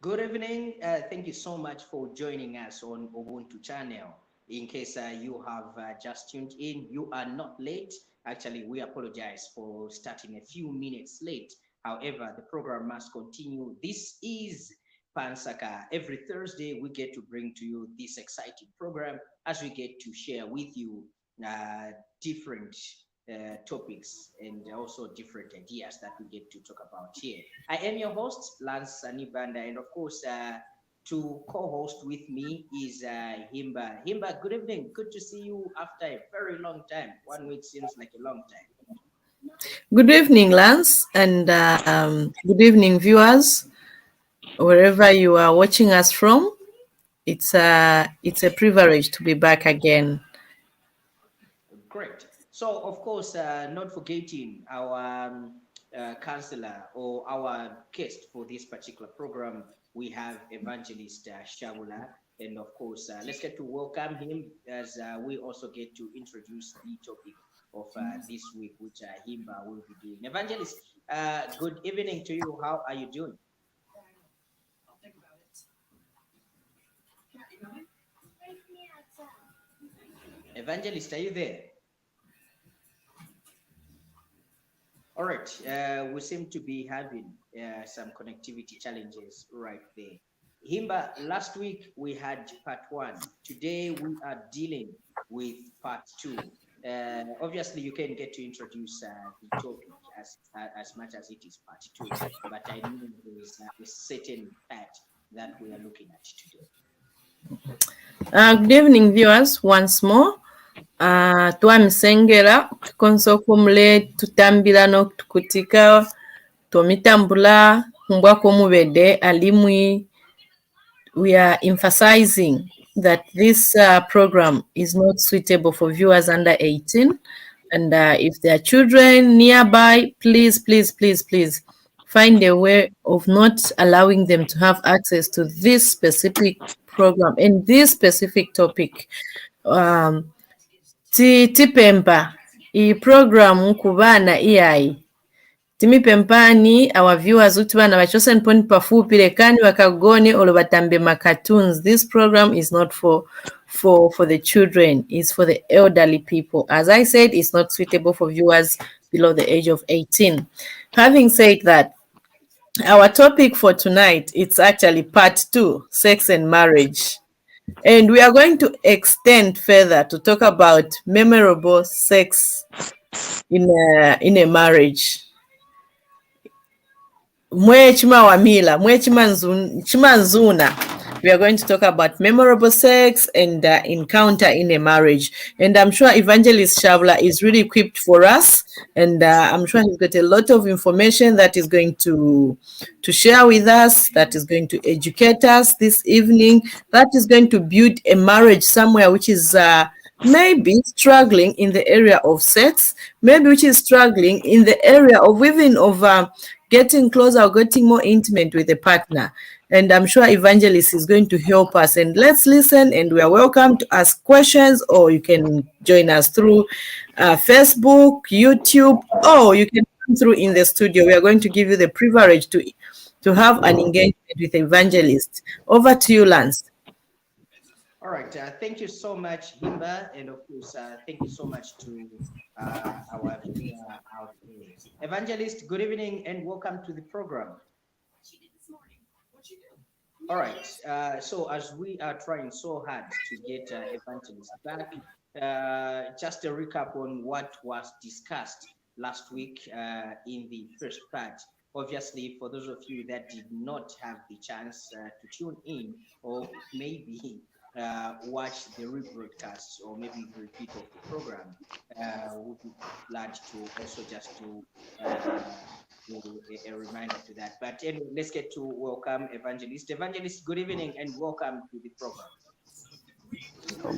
Good evening. Thank you so much for joining us on Ubuntu channel. In case you have just tuned in, you are not late. Actually, we apologize for starting a few minutes late. However, the program must continue. This is Nsaka. Every Thursday, we get to bring to you this exciting program as we get to share with you different topics and also different ideas that we get to talk about here. I am your host, Lance Sanibanda, and of course, to co-host with me is Himba. Himba, good evening. Good to see you after a very long time. 1 week seems like a long time. Good evening, Lance, and good evening, viewers, wherever you are watching us from. It's a privilege to be back again. Great. So, of course, not forgetting our counselor or our guest for this particular program, we have Evangelist Shaabula. And of course, let's get to welcome him as we also get to introduce the topic of this week, which Himba will be doing. Evangelist, good evening to you. How are you doing? Evangelist, are you there? All right, we seem to be having some connectivity challenges right there. Himba, last week we had part one. Today we are dealing with part two. Obviously, you can get to introduce the topic as much as it is part two, but I know there is a certain part that we are looking at today. Good evening, viewers, once more. Twamisengera tukonsoka omule tutambira n'okutukutika twomitambula mbwako mubede alimwi. We are emphasizing that this program is not suitable for viewers under 18, and if there are children nearby, please find a way of not allowing them to have access to this specific program and this specific topic. Tipempa iyi program ku baana iyayi timipempani our viewers kuti bana bachose niponi pafupi lekani bakagone olo batambe ma cartoons. This program is not for the children, it's for the elderly people. As I said, it's not suitable for viewers below the age of 18. Having said that, our topic for tonight, it's actually part 2, sex and marriage. And we are going to extend further to talk about memorable sex in a marriage. We are going to talk about memorable sex and encounter in a marriage. And I'm sure Evangelist Shaabula is really equipped for us. And I'm sure he's got a lot of information that is going to share with us, that is going to educate us this evening, that is going to build a marriage somewhere which is maybe struggling in the area of sex, maybe which is struggling in the area of even of getting closer or getting more intimate with a partner. And I'm sure Evangelist is going to help us. And let's listen, and we are welcome to ask questions, or you can join us through Facebook, YouTube, or you can come through in the studio. We are going to give you the privilege to have an engagement with Evangelist. Over to you, Lance. All right, thank you so much, Himba, and of course, thank you so much to our viewer out there. Evangelist, good evening and welcome to the program. All right, so as we are trying so hard to get Evangelist back, just a recap on what was discussed last week in the first part. Obviously, for those of you that did not have the chance to tune in, or maybe watch the rebroadcasts or maybe the repeat of the program, we'll be glad to also just do a reminder to that. But anyway, let's get to welcome Evangelist. Evangelist, good evening and welcome to the program.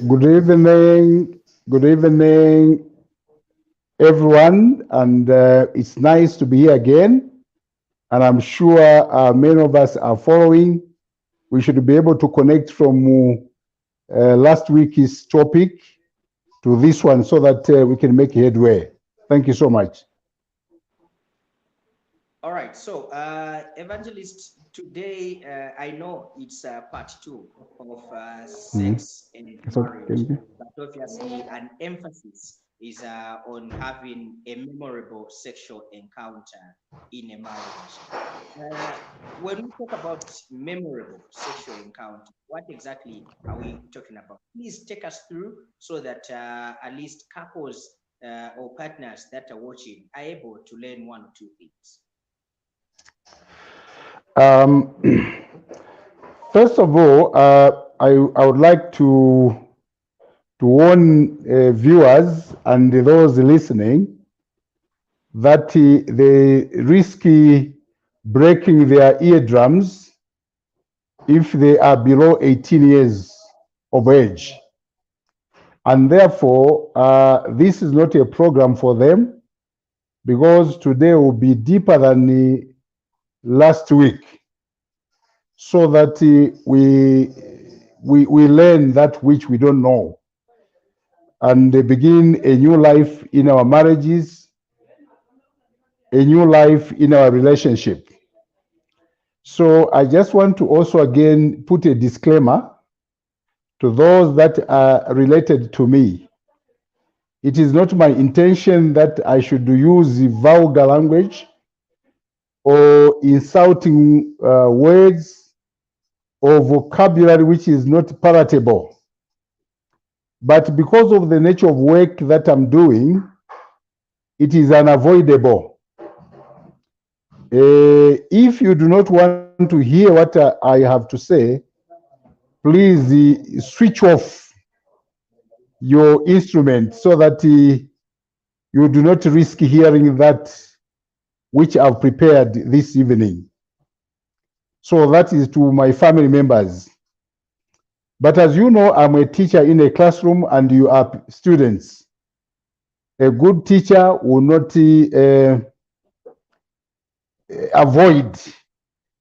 Good evening, everyone, and it's nice to be here again. And I'm sure many of us are following. We should be able to connect from last week's topic to this one so that we can make headway. Thank you so much. All right. So, Evangelist, today I know it's part two of sex and So, marriage, but obviously an emphasis is on having a memorable sexual encounter in a marriage. When we talk about memorable sexual encounter, what exactly are we talking about? Please take us through so that at least couples or partners that are watching are able to learn one or two things. First of all, I would like to warn viewers and those listening that they risk breaking their eardrums if they are below 18 years of age. And therefore, this is not a program for them, because today will be deeper than last week, so that we learn that which we don't know, and begin a new life in our marriages, a new life in our relationship. So I just want to also again put a disclaimer to those that are related to me. It is not my intention that I should use vulgar language or insulting words or vocabulary which is not palatable. But because of the nature of work that I'm doing, it is unavoidable. If you do not want to hear what I have to say, please switch off your instrument so that you do not risk hearing that which I've prepared this evening. So that is to my family members. But as you know, I'm a teacher in a classroom and you are students. A good teacher will not avoid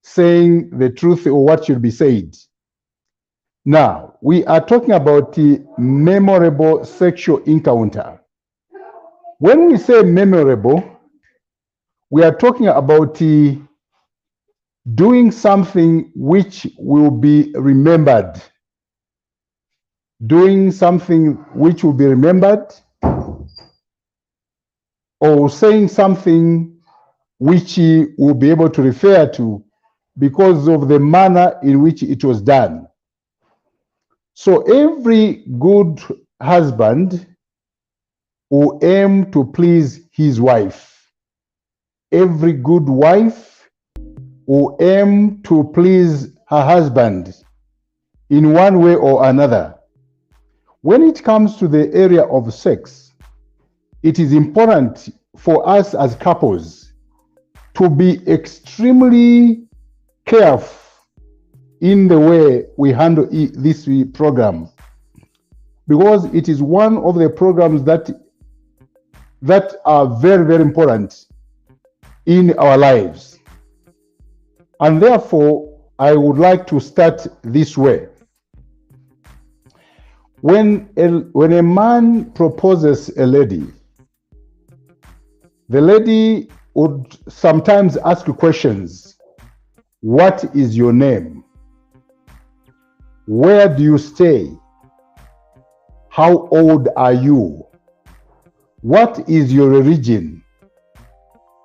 saying the truth or what should be said. Now, we are talking about the memorable sexual encounter. When we say memorable, we are talking about doing something which will be remembered. Doing something which will be remembered, or saying something which he will be able to refer to because of the manner in which it was done. So every good husband will aim to please his wife. Every good wife will aim to please her husband in one way or another. When it comes to the area of sex, it is important for us as couples to be extremely careful in the way we handle this program, because it is one of the programs that are very, very important in our lives. And therefore, I would like to start this way. When a man proposes a lady, the lady would sometimes ask questions. What is your name? Where do you stay? How old are you? What is your religion?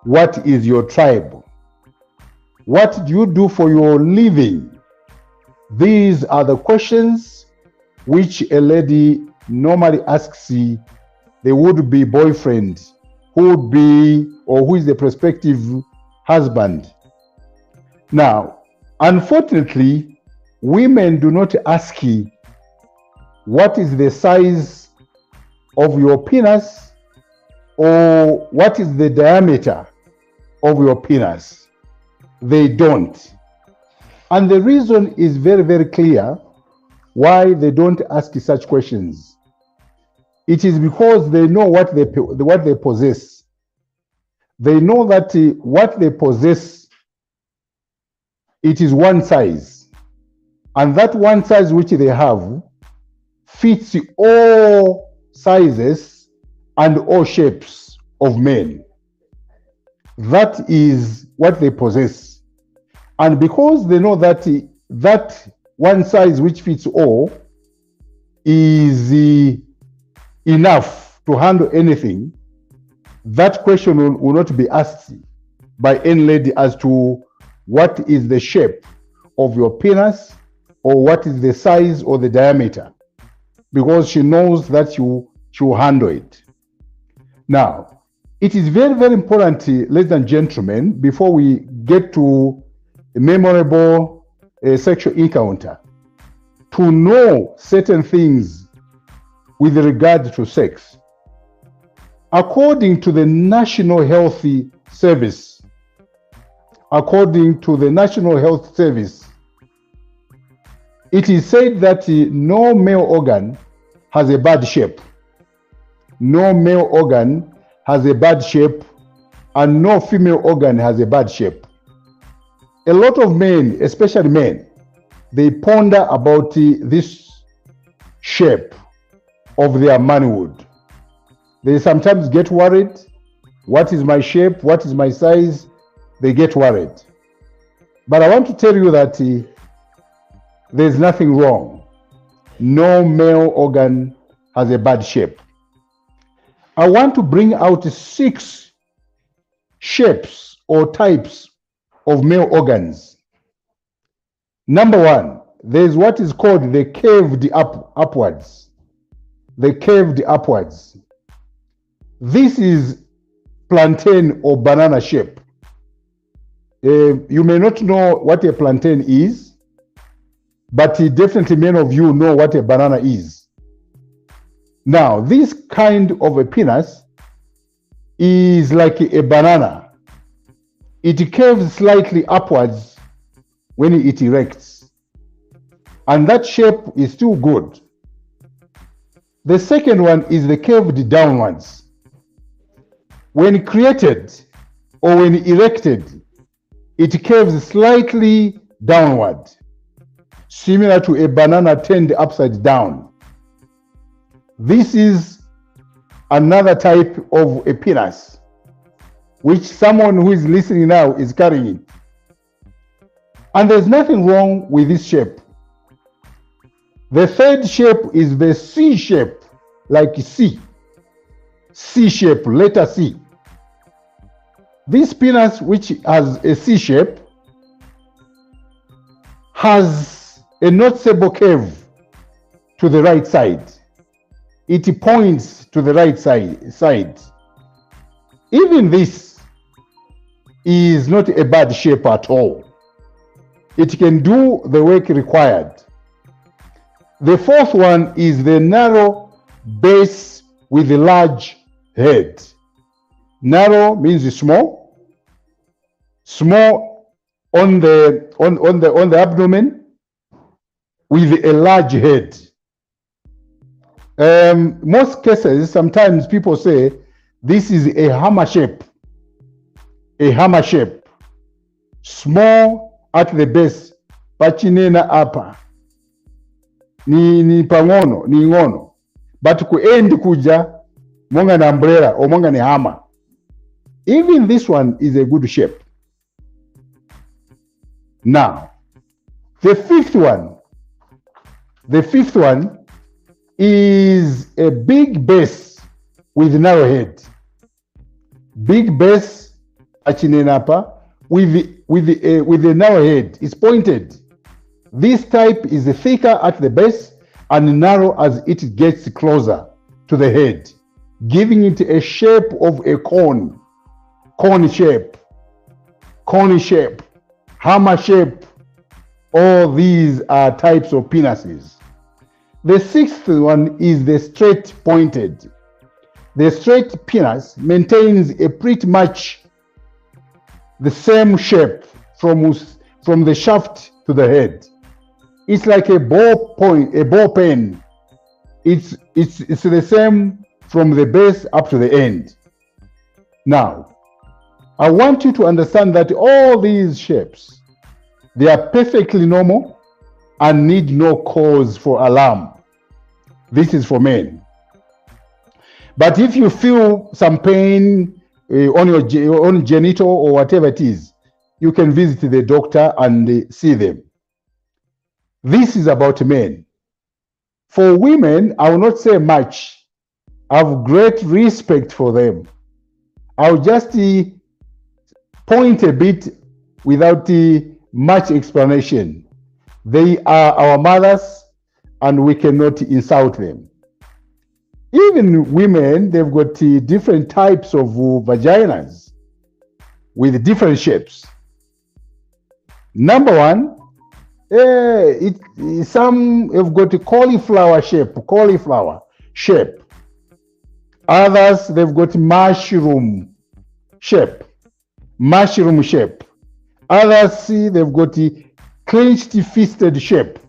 What is your tribe? What do you do for your living? These are the questions which a lady normally asks the would-be boyfriend, who would be or who is the prospective husband. Now, unfortunately, women do not ask what is the size of your penis or what is the diameter of your penis. They don't. And the reason is very, very clear why they don't ask such questions. It is because they know what they possess. They know that what they possess, it is one size. And that one size which they have fits all sizes and all shapes of men. That is what they possess. And because they know that that one size which fits all is enough to handle anything, that question will not be asked by any lady as to what is the shape of your penis or what is the size or the diameter, because she knows that she will handle it. Now, it is very, very important, ladies and gentlemen, before we get to a memorable sexual encounter, to know certain things with regard to sex. According to the National Health Service, it is said that no male organ has a bad shape. No male organ has a bad shape, and no female organ has a bad shape. A lot of men, especially men, they ponder about this shape of their manhood. They sometimes get worried. What is my shape? What is my size? They get worried. But I want to tell you that there's nothing wrong. No male organ has a bad shape. I want to bring out 6 shapes or types of male organs. Number 1, there's what is called the curved upwards. The curved upwards. This is plantain or banana shape. You may not know what a plantain is, but definitely many of you know what a banana is. Now, this kind of a penis is like a banana. It curves slightly upwards when it erects, and that shape is still good. The second one is the curved downwards. When created or when erected, it curves slightly downward, similar to a banana turned upside down. This is another type of a penis, which someone who is listening now is carrying it. And there's nothing wrong with this shape. The third shape is the C shape, like C. C shape, letter C. This penis, which has a C shape, has a noticeable curve to the right side. It points to the right side. Even this is not a bad shape at all. It can do the work required. The fourth one is the narrow base with a large head. Narrow means small. Small on the abdomen with a large head. Most cases, sometimes people say this is a hammer shape. A hammer shape. Small at the base, pachinena upper. Ni pangono, ni ngono. But ku end kuja, monga na umbrella or monga ni hammer. Even this one is a good shape. Now, the fifth one is a big base with narrow head. Big base, achinenapa, with a narrow head. It's pointed. This type is thicker at the base and narrow as it gets closer to the head, giving it a shape of a cone. Cone shape, hammer shape. All these are types of penises. The sixth one is the straight pointed. The straight penis maintains a pretty much the same shape from the shaft to the head. It's like a ball pen. It's the same from the base up to the end. Now, I want you to understand that all these shapes, they are perfectly normal and need no cause for alarm. This is for men. But if you feel some pain on your own genital or whatever it is, you can visit the doctor and see them. This is about men. For women, I will not say much. I have great respect for them. I'll just point a bit without much explanation. They are our mothers, and we cannot insult them. Even women, they've got different types of vaginas with different shapes. Number one, some have got a cauliflower shape. Others, they've got mushroom shape. Others, see, they've got a clenched fisted shape.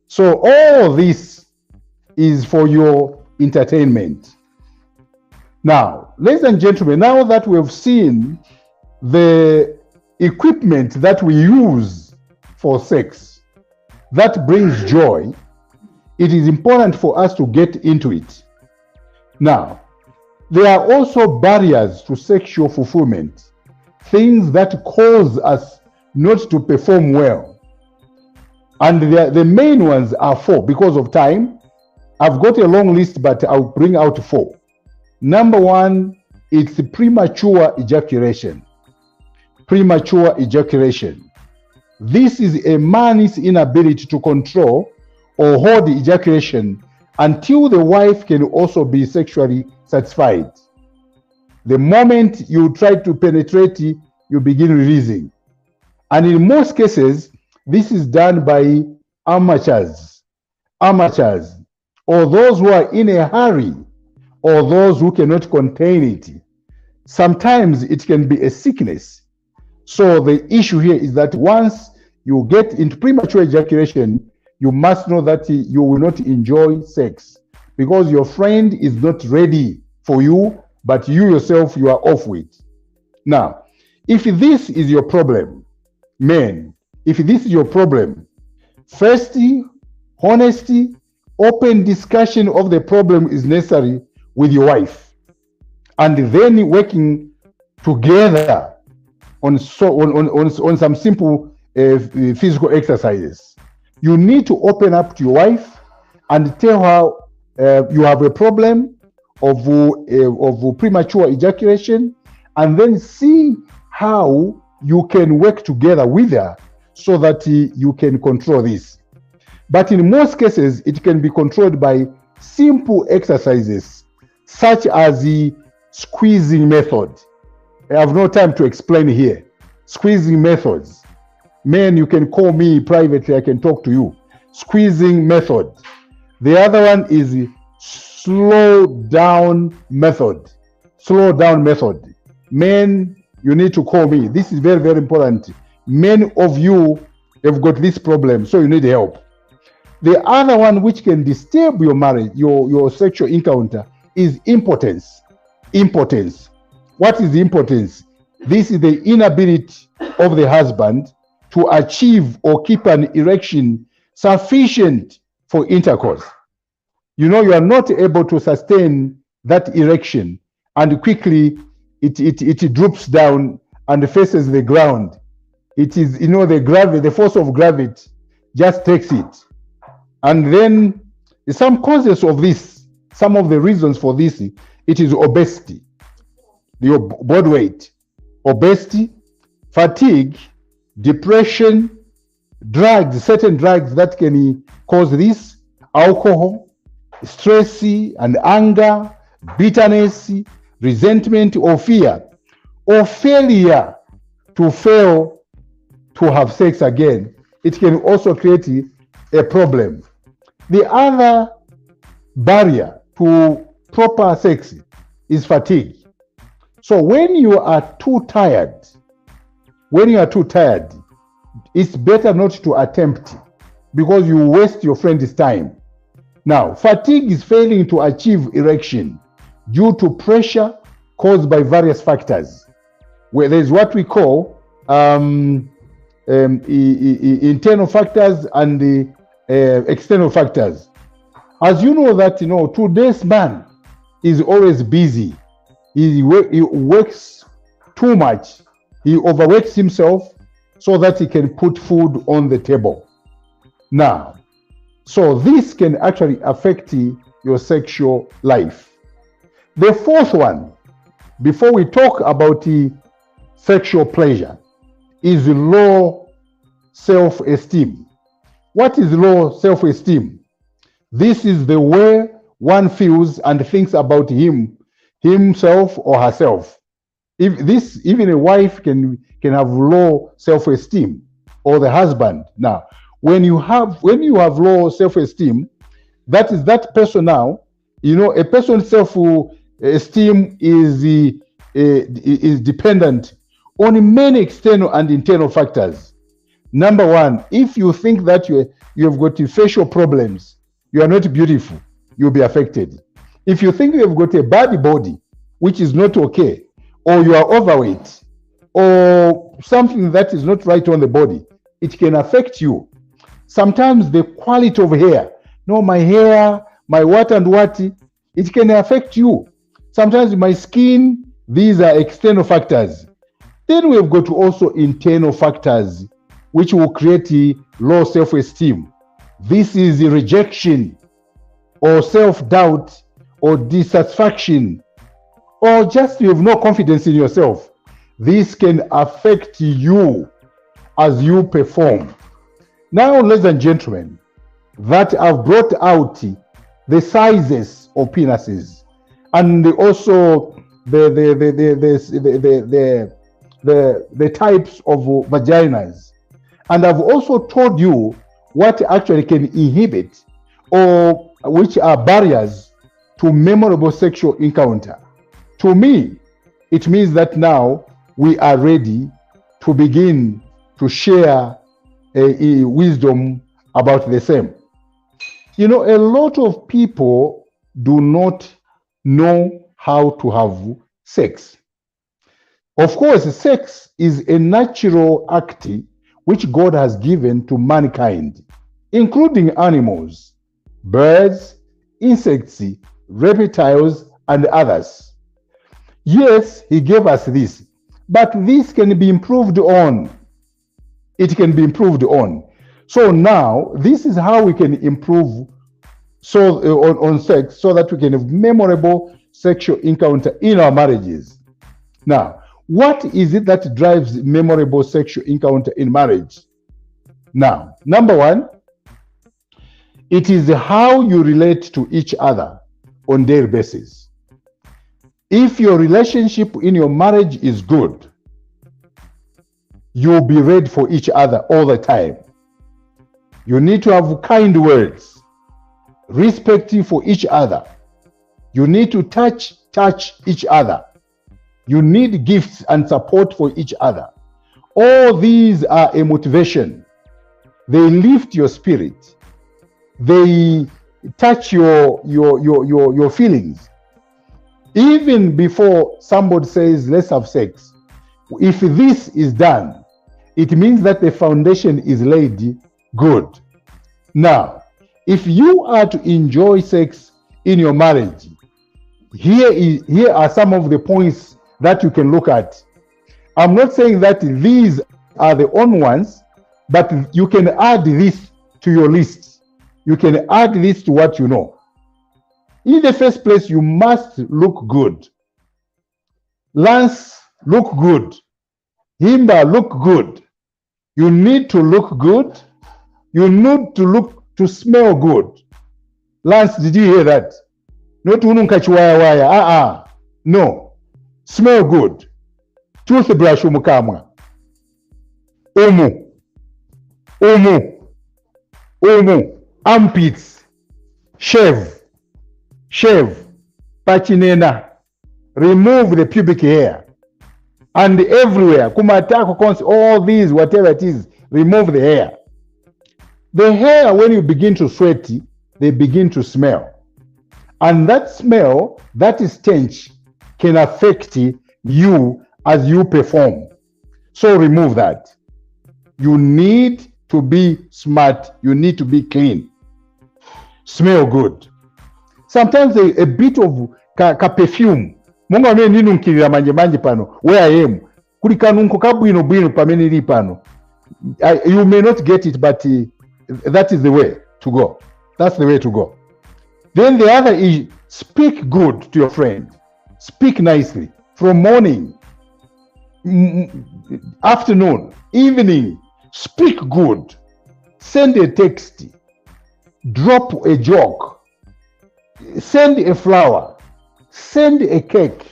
So all this is for your entertainment. Now, ladies and gentlemen, now that we have seen the equipment that we use for sex that brings joy, it is important for us to get into it. Now, there are also barriers to sexual fulfillment, things that cause us not to perform well. And the main ones are 4. Because of time, I've got a long list, but I'll bring out 4. Number 1, it's premature ejaculation. This is a man's inability to control or hold ejaculation until the wife can also be sexually satisfied. The moment you try to penetrate, you begin releasing. And in most cases, this is done by amateurs, or those who are in a hurry, or those who cannot contain it. Sometimes it can be a sickness. So the issue here is that once you get into premature ejaculation, you must know that you will not enjoy sex because your friend is not ready for you, but you yourself, you are off with. Now, if this is your problem, men, if this is your problem, firstly, honesty, open discussion of the problem is necessary with your wife, and then working together on some simple physical exercises. You need to open up to your wife and tell her you have a problem of premature ejaculation, and then see how you can work together with her so that you can control this. But in most cases, it can be controlled by simple exercises, such as the squeezing method. I have no time to explain here. Squeezing methods. Men, you can call me privately, I can talk to you. Squeezing method. The other one is slow down method. Men, you need to call me. This is very, very important. Many of you have got this problem, so you need help. The other one which can disturb your marriage, your sexual encounter, is impotence. What is impotence? This is the inability of the husband to achieve or keep an erection sufficient for intercourse. You know, you are not able to sustain that erection, and quickly it droops down and faces the ground. It is, the force of gravity just takes it. And then some causes of this, some of the reasons for this, it is obesity, your body weight, obesity, fatigue, depression, drugs, certain drugs that can cause this, alcohol, stress and anger, bitterness, resentment or fear, or failure to fail to have sex again. It can also create a problem. The other barrier to proper sex is fatigue. So when you are too tired, it's better not to attempt because you waste your friend's time. Now, fatigue is failing to achieve erection due to pressure caused by various factors, where there's what we call internal factors and the external factors. As you know that, today's man, is always busy. He works too much. He overworks himself so that he can put food on the table. Now, so this can actually affect your sexual life. The fourth one, before we talk about the sexual pleasure, is low self-esteem. What is low self-esteem? This is the way one feels and thinks about himself or herself. Even a wife can have low self-esteem, or the husband. Now, when you have low self-esteem, that person now, a person's self-esteem is dependent on many external and internal factors. Number one, if you think that you have got facial problems, you are not beautiful, you'll be affected. If you think you have got a bad body, which is not okay, or you are overweight, or something that is not right on the body, it can affect you. Sometimes the quality of hair, my hair, my what and what, it can affect you. Sometimes my skin, these are external factors. Then we've got also internal factors, which will create low self-esteem. This is rejection, or self-doubt, or dissatisfaction, or just you have no confidence in yourself. This can affect you as you perform. Now, ladies and gentlemen, that I've brought out the sizes of penises and also the types of vaginas. And I've also told you what actually can inhibit or which are barriers to memorable sexual encounter. To me, it means that now we are ready to begin to share a wisdom about the same. A lot of people do not know how to have sex. Of course, sex is a natural act which God has given to mankind, including animals, birds, insects, reptiles, and others. Yes, He gave us this, but this can be improved on. It can be improved on. So now, this is how we can improve on sex, so that we can have memorable sexual encounter in our marriages. Now, what is it that drives memorable sexual encounter in marriage? Now, number one, it is how you relate to each other on a daily basis. If your relationship in your marriage is good, you'll be ready for each other all the time. You need to have kind words, respect for each other. You need to touch each other. You need gifts and support for each other. All these are a motivation. They lift your spirit. They touch your feelings. Even before somebody says, let's have sex, if this is done, it means that the foundation is laid good. Now, if you are to enjoy sex in your marriage, here are some of the points that you can look at. I'm not saying that these are the only ones, but you can add this to your list. You can add this to what you know. In the first place, you must look good. Lance, look good. Himba, look good. You need to look good. You need to smell good. Lance, did you hear that? Not waya. No. Smell good. Toothbrush umukamwa. Armpits. Shave. Pachinena. Remove the pubic hair. And everywhere, kumatako, all these, whatever it is, remove the hair. The hair, when you begin to sweat, they begin to smell. And that smell, that stench, can affect you as you perform. So remove that. You need to be smart. You need to be clean. Smell good. Sometimes a bit of ka perfume monga amene ndinunkirira manje pano where I am kuli kanunko kabwino pamene ili pano. You may not get it, but that is the way to go. That's the way to go. Then the other is speak good to your friend. Speak nicely from morning, afternoon, evening. Speak good. Send a text. Drop a joke. Send a flower. Send a cake.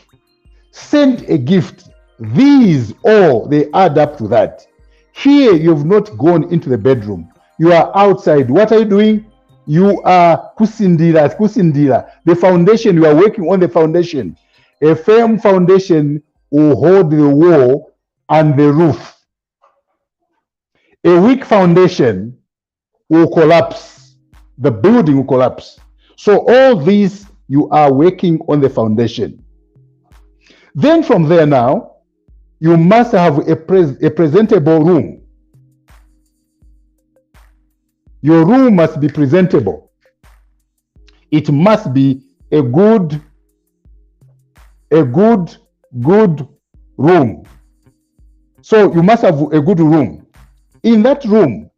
Send a gift. These all, they add up to that. Here, you've not gone into the bedroom. You are outside. What are you doing? You are kusindira. The foundation, you are working on the foundation. A firm foundation will hold the wall and the roof. A weak foundation will collapse. The building will collapse. So all these, you are working on the foundation. Then from there now, you must have a presentable room. Your room must be presentable. It must be a good room. So you must have a good room. In that room,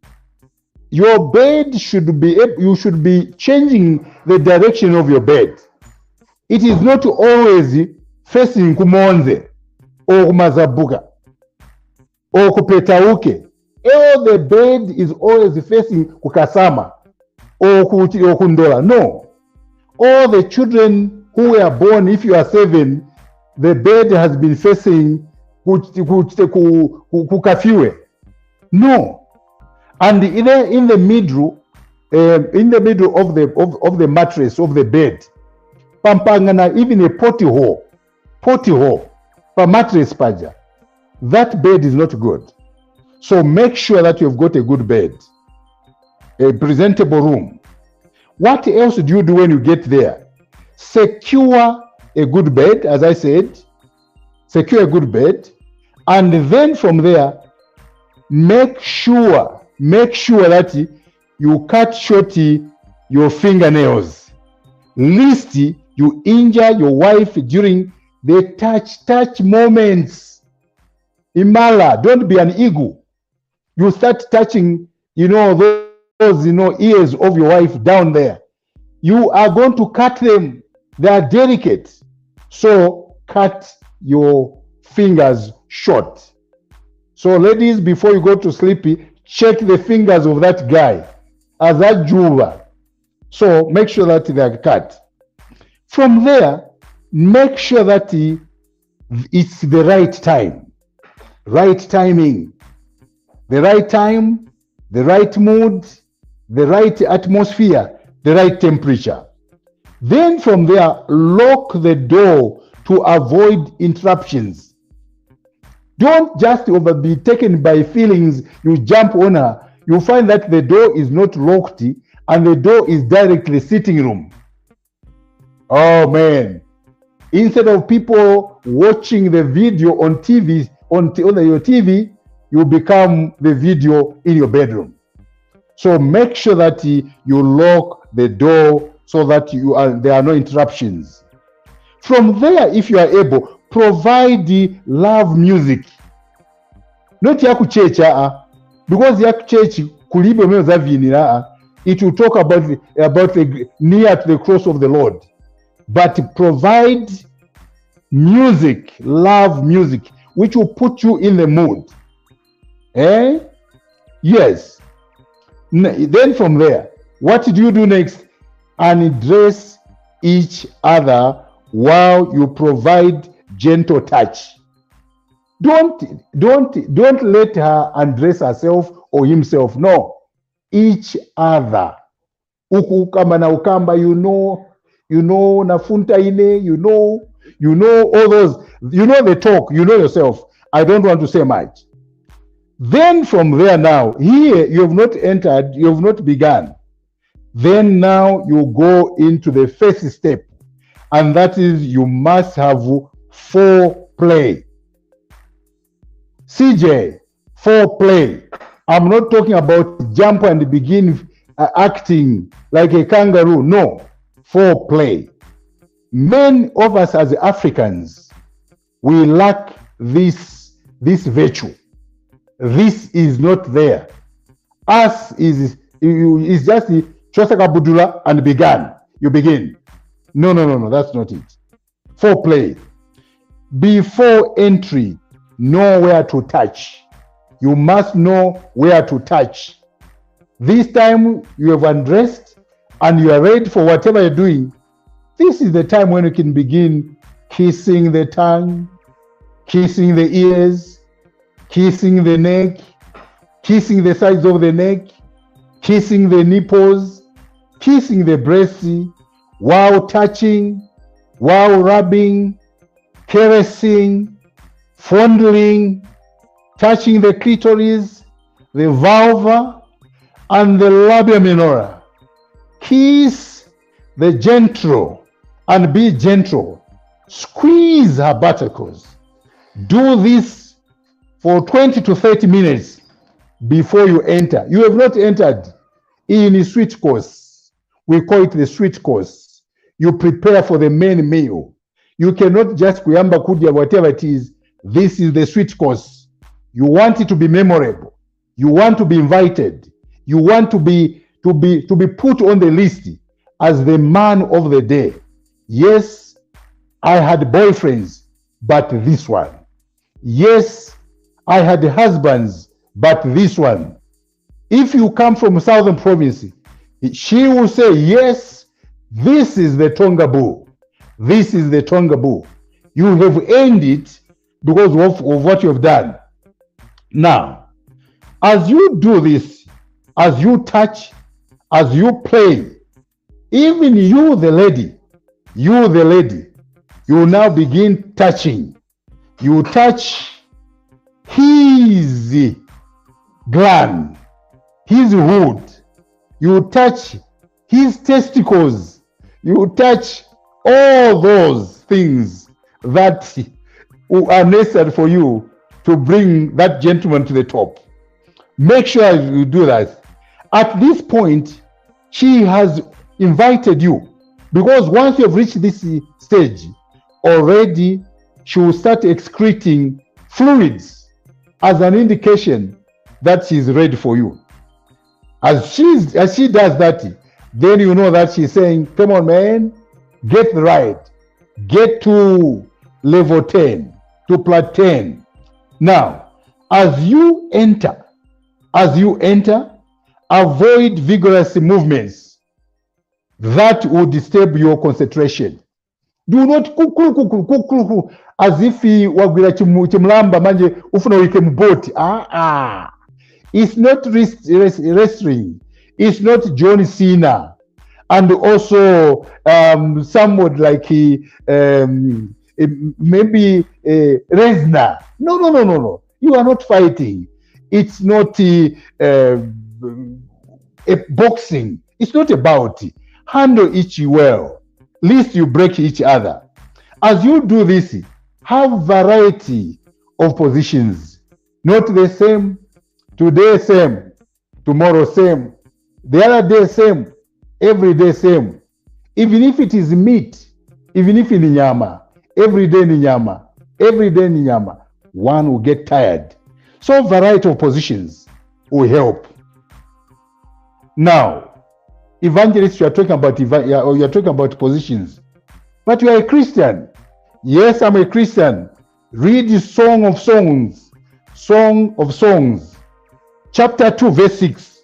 your bed should be, you should be changing the direction of your bed. It is not always facing kumonze or kumazabuka or kupetauke. All the bed is always facing kukasama or kundola. No. All the children who were born, if you are 7, the bed has been facing kukafiwe. No. And in the middle of the mattress of the bed, pampangana even a potty hole for mattress paja. That bed is not good. So make sure that you've got a good bed, a presentable room. What else do you do when you get there? Secure a good bed, as I said. Secure a good bed. And then from there, make sure that you cut short your fingernails. Lest you injure your wife during the touch moments. Imala, don't be an ego. You start touching, those ears of your wife down there. You are going to cut them. They are delicate. So cut your fingers short. So ladies, before you go to sleep, check the fingers of that guy as a jeweler. So make sure that they are cut. From there, make sure that it's the right time, right timing, the right time, the right mood, the right atmosphere, the right temperature. Then from there, lock the door to avoid interruptions. Don't just be taken by feelings. You jump on her. You find that the door is not locked and the door is directly sitting room. Oh man. Instead of people watching the video on TV, on your TV, you become the video in your bedroom. So make sure that you lock the door so that there are no interruptions. From there, if you are able, provide the love music. Not yaku church, because yaku church kulibe meza vinira. It will talk about the near to the cross of the Lord. But provide music, love music, which will put you in the mood. Yes. Then from there, what do you do next? Undress each other while you provide gentle touch. Don't let her undress herself or himself. No. Each other. Ukukamba na ukamba, nafunta ine, all those, the talk, yourself. I don't want to say much. Then from there now, here you have not entered, you have not begun. Then now you go into the first step, and that is you must have foreplay. CJ, foreplay. I'm not talking about jump and begin acting like a kangaroo. No, foreplay. Many of us as Africans, we lack this virtue. This is not there. Us is just Chosaka Budula and began. You begin. No, that's not it. Foreplay. Before entry, know where to touch. You must know where to touch. This time you have undressed and you are ready for whatever you're doing. This is the time when you can begin kissing the tongue, kissing the ears, kissing the neck, kissing the sides of the neck, kissing the nipples, kissing the breasts, while touching, while rubbing, caressing, fondling, touching the clitoris, the vulva, and the labia minora. Kiss the gentle and be gentle. Squeeze her buttocks. Do this for 20 to 30 minutes before you enter. You have not entered in a sweet course. We call it the sweet course. You prepare for the main meal. You cannot just kuyamba kudia whatever it is. This is the sweet course. You want it to be memorable. You want to be invited. You want to be put on the list as the man of the day. Yes, I had boyfriends, but this one. Yes, I had husbands, but this one. If you come from Southern Province, she will say, yes, this is the Tongaboo. This is the Tongaboo. You have earned it because of what you have done. Now, as you do this, as you touch, as you play, even you the lady, you now begin touching. You touch his gland, his hood. You touch his testicles. You touch all those things that are necessary for you to bring that gentleman to the top. Make sure you do that. At this point, she has invited you, because once you have reached this stage, already she will start excreting fluids as an indication that she is ready for you. As she does that, then you know that she's saying, come on, man, get right. Get to level 10, to plat 10. Now, as you enter, avoid vigorous movements that will disturb your concentration. Do not kukuru as if wagwira chimlamba manje ufuna wike mboti. It's not wrestling. It's not John Cena. And also somewhat like maybe Lesnar. No. You are not fighting. It's not a boxing. It's not about it. Handle each well, lest you break each other. As you do this, have variety of positions. Not the same. Today same. Tomorrow same. The other day same. Every day same. Even if it is meat, even if it's nyama, every day ni nyama, every day ni nyama, one will get tired. So variety of positions will help. Now, Evangelist, you are talking about positions, but you are a Christian. Yes, I'm a Christian. Read the Song of Songs, chapter 2, verse 6,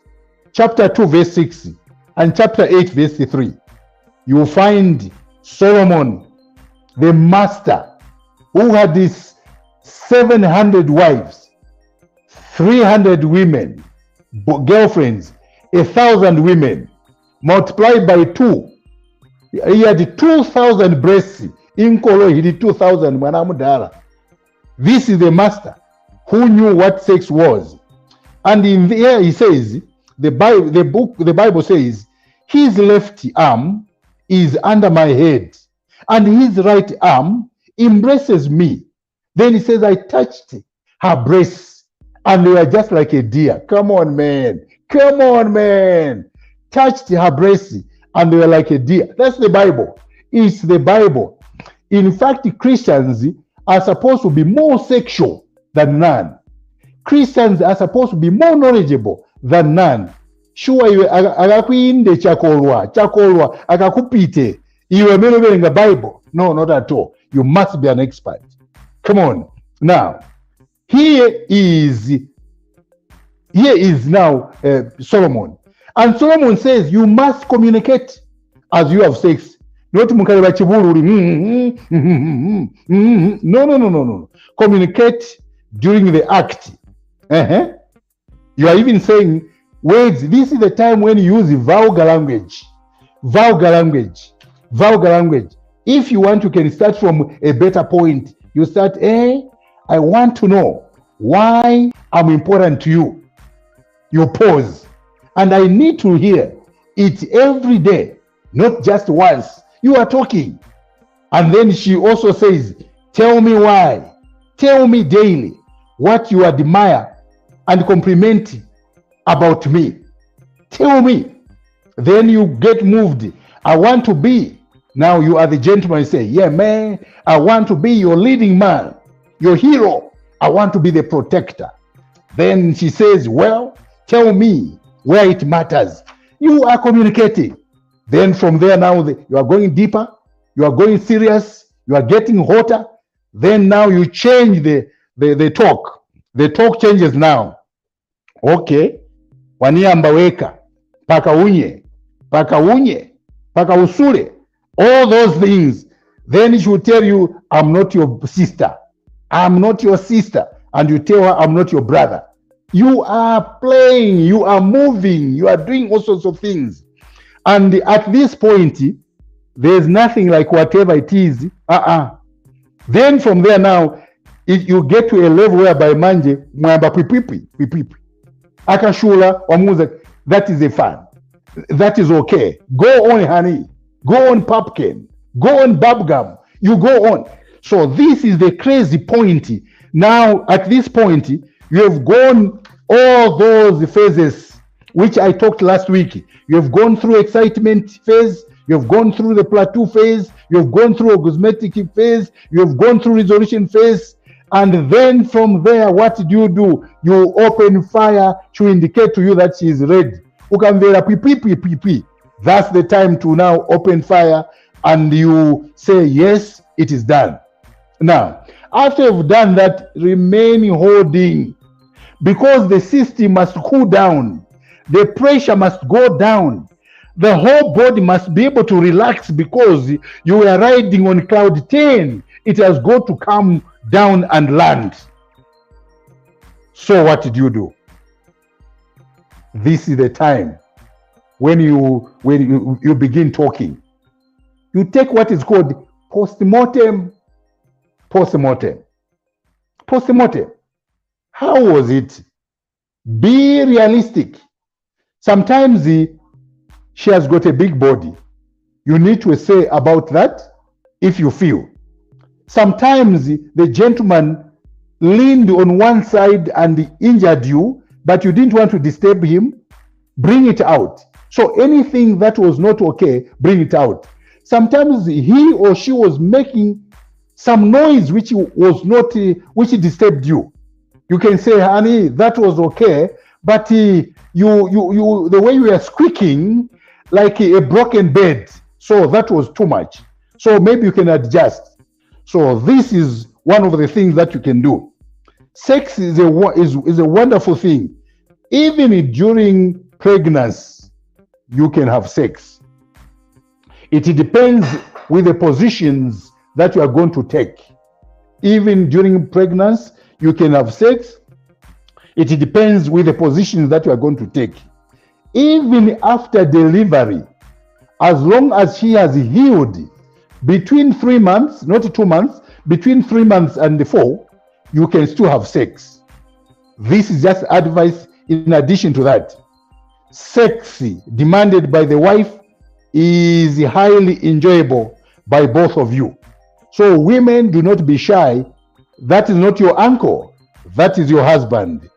and chapter 8, verse 3. You will find Solomon, the master, who had these 700 wives, 300 women, girlfriends, 1,000 women, multiplied by 2. He had 2,000 breasts. In Kolo, he did 2,000. This is the master who knew what sex was. And in here he says, the Bible says, his left arm is under my head, and his right arm embraces me. Then he says, I touched her breasts, and they were just like a deer. Come on, man. Touched her breasts, and they were like a deer. That's the Bible. It's the Bible. In fact, Christians are supposed to be more sexual than none. Christians are supposed to be more knowledgeable than none. Sure, iwe akakuinde chakolwa akakupite iwe meloverenga Bible. No, not at all. You must be an expert. Come on. Now, here is now Solomon. And Solomon says you must communicate as you have sex. Not mukaleba chibuluri. No. Communicate during the act. You are even saying words. This is the time when you use vulgar language. If you want, you can start from a better point. You start, I want to know why I'm important to you. You pause. And I need to hear it every day, not just once. You are talking. And then she also says, tell me why. Tell me daily what you admire and compliment about me. Tell me. Then you get moved. I want to be. Now you are the gentleman. You say, yeah, man, I want to be your leading man, your hero. I want to be the protector. Then she says, well, tell me where it matters. You are communicating. Then from there now, you are going deeper. You are going serious. You are getting hotter. Then now you change the talk. The talk changes now. Okay. Waniamba weka. Paka unye. Paka usule. All those things. Then she will tell you, I'm not your sister. I'm not your sister. And you tell her, I'm not your brother. You are playing. You are moving. You are doing all sorts of things. And at this point, there's nothing like whatever it is. Then from there now, you get to a level whereby manje mwamba pipipi. Akashula wamuza, that is a fun. That is okay. Go on, honey. Go on, pumpkin. Go on, bubblegum. You go on. So this is the crazy point. Now, at this point, you have gone all those phases which I talked last week. You have gone through excitement phase. You have gone through the plateau phase. You have gone through orgasmic phase. You have gone through resolution phase. And then from there, what do? You open fire to indicate to you that she is ready. That's the time to now open fire and you say, yes, it is done. Now, after you've done that, remain holding, because the system must cool down. The pressure must go down. The whole body must be able to relax, because you are riding on cloud 10. It has got to come down and land. So what did you do? This is the time when you begin talking. You take what is called postmortem. How was it? Be realistic. Sometimes she has got a big body. You need to say about that if you feel. Sometimes the gentleman leaned on one side and injured you, but you didn't want to disturb him. Bring it out. So anything that was not okay, bring it out. Sometimes he or she was making some noise which was not, which disturbed you. You can say, honey, that was okay, but the way you were squeaking like a broken bed, so that was too much. So maybe you can adjust. So this is one of the things that you can do. Sex is a wonderful thing. Even during pregnancy, you can have sex. It depends with the positions that you are going to take. Even during pregnancy, you can have sex. It depends with the positions that you are going to take. Even after delivery, as long as she has healed between 3 months, not 2 months, between 3 months and 4, you can still have sex. This is just advice in addition to that. Sex demanded by the wife is highly enjoyable by both of you. So women, do not be shy. That is not your uncle. That is your husband.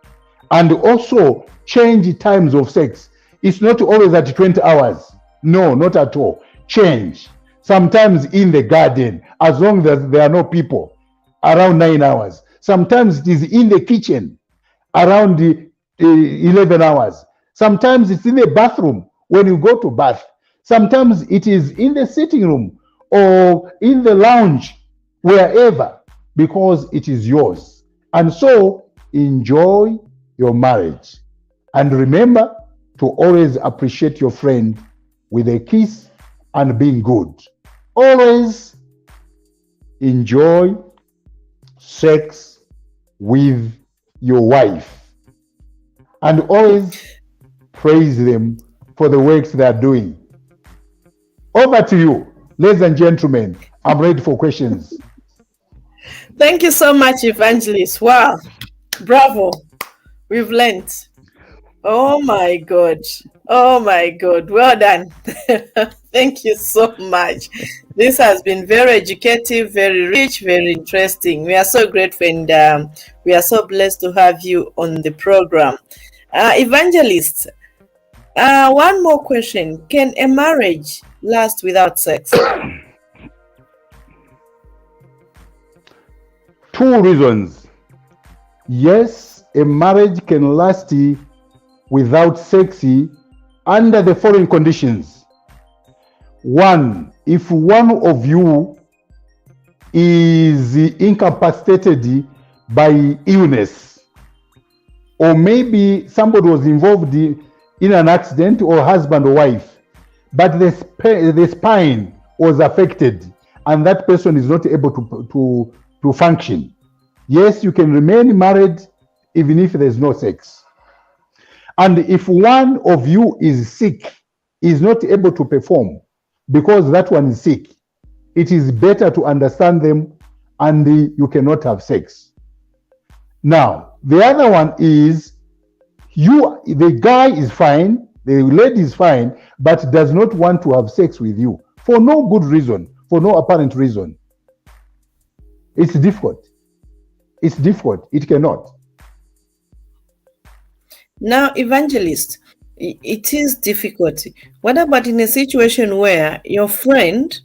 And also change times of sex. It's not always at 20 hours. No, not at all. Change. Sometimes in the garden, as long as there are no people, around 9 hours. Sometimes it is in the kitchen, around the 11 hours. Sometimes it's in the bathroom when you go to bath. Sometimes it is in the sitting room or in the lounge, wherever, because it is yours. And so enjoy your marriage. And remember to always appreciate your friend with a kiss and being good. Always enjoy sex with your wife. And always praise them for the works they are doing. Over to you, ladies and gentlemen. I'm ready for questions. Thank you so much, Evangelist. Wow. Bravo. We've learned. Oh my God. Oh my God. Well done. Thank you so much. This has been very educative, very rich, very interesting. We are so grateful and we are so blessed to have you on the program. Evangelist, one more question. Can a marriage last without sex? 2 reasons. Yes, a marriage can last without sex under the following conditions. 1, if one of you is incapacitated by illness, or maybe somebody was involved in an accident, or husband or wife, but the spine was affected and that person is not able to function. Yes, you can remain married even if there's no sex. And if one of you is sick, is not able to perform because that one is sick, it is better to understand them and you cannot have sex. Now, the other one is the guy is fine, the lady is fine, but does not want to have sex with you for no good reason, for no apparent reason. It's difficult. It's difficult. It cannot. Now, Evangelist, it is difficult. What about in a situation where your friend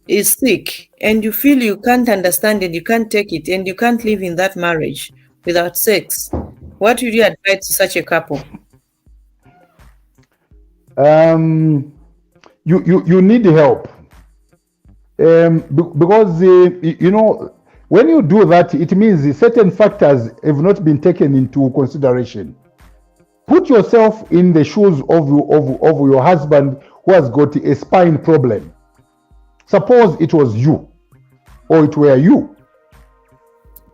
is sick and you feel you can't understand it, you can't take it, and you can't live in that marriage without sex? What would you advise to such a couple? You need help. Because, when you do that, it means certain factors have not been taken into consideration. Put yourself in the shoes of your husband who has got a spine problem. Suppose it was you, or it were you,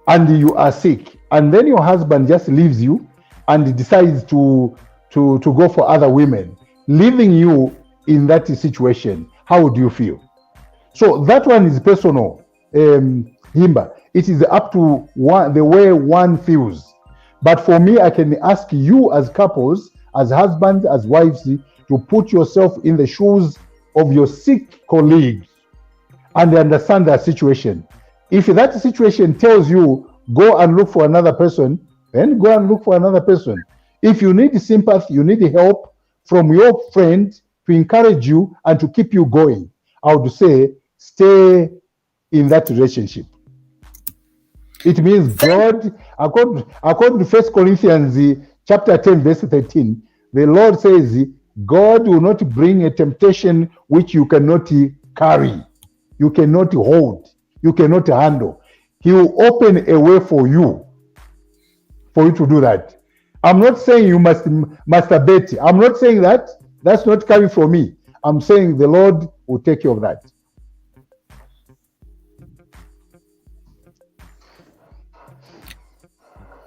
and you are sick, and then your husband just leaves you and decides to go for other women, leaving you in that situation. How would you feel? So that one is personal, Himba. It is up to the way one feels. But for me, I can ask you as couples, as husbands, as wives, to put yourself in the shoes of your sick colleague and understand that situation. If that situation tells you, go and look for another person, then go and look for another person. If you need sympathy, you need help from your friend to encourage you and to keep you going, I would say, stay in that relationship. It means God, according to 1 Corinthians chapter 10, verse 13, the Lord says, God will not bring a temptation which you cannot carry, you cannot hold, you cannot handle. He will open a way for you to do that. I'm not saying you must masturbate. I'm not saying that. That's not coming from me. I'm saying the Lord will take care of that.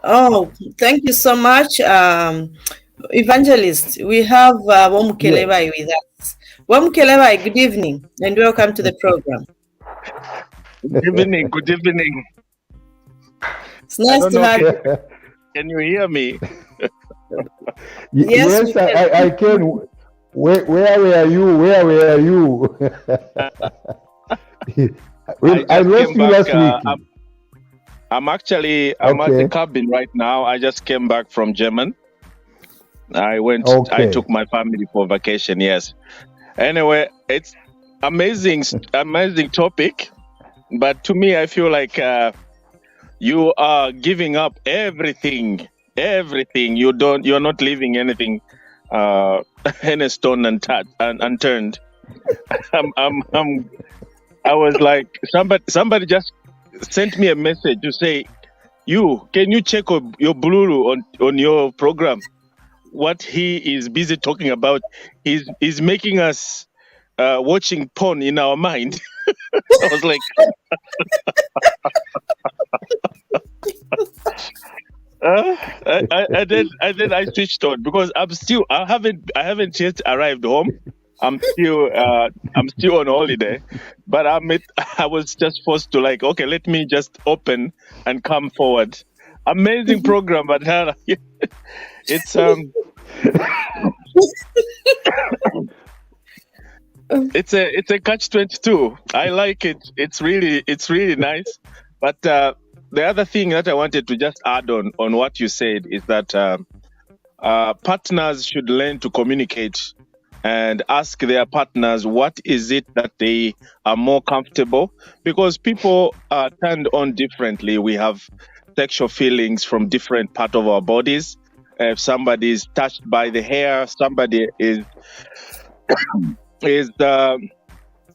Oh, thank you so much, Evangelist. We have Wamukelebai with us. Wamukelebai, good evening and welcome to the program. Good evening. Good evening. It's nice to have you. Can you hear me? Yes, I can. Where were you? Where were you? I lost you last week. I'm at the cabin right now. I just came back from Germany. I took my family for vacation. Yes. Anyway, amazing topic. But to me, I feel like you are giving up everything. You're not leaving anything, any stone unturned. I was like, somebody just sent me a message to say, can you check your Blue on your program? What he is busy talking about, he's making us watching porn in our mind. I was like, and then I switched on because I haven't yet arrived home. I'm still on holiday, but I was just forced to like, okay, let me just open and come forward. Amazing program, but it's it's a catch-22. I like it. It's really nice. But the other thing that I wanted to just add on what you said is that partners should learn to communicate and ask their partners what is it that they are more comfortable, because people are turned on differently. We have sexual feelings from different parts of our bodies. If somebody is touched by the hair, somebody is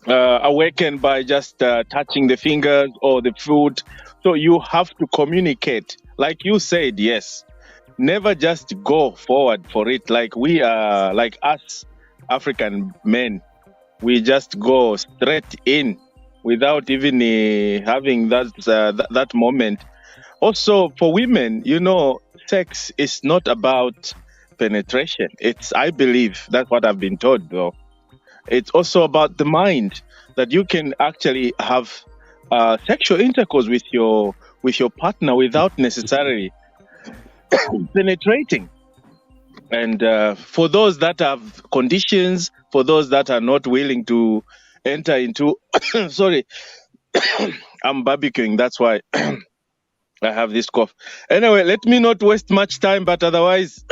awakened by just touching the fingers or the food. So you have to communicate. Like you said, yes. Never just go forward for it. Like we are, like us African men, we just go straight in without even having that moment. Also, for women, sex is not about penetration. I believe that's what I've been told, though. It's also about the mind, that you can actually have sexual intercourse with your partner without necessarily penetrating. And for those that have conditions, for those that are not willing to enter into, sorry, I'm barbecuing. That's why I have this cough. Anyway, let me not waste much time, but otherwise,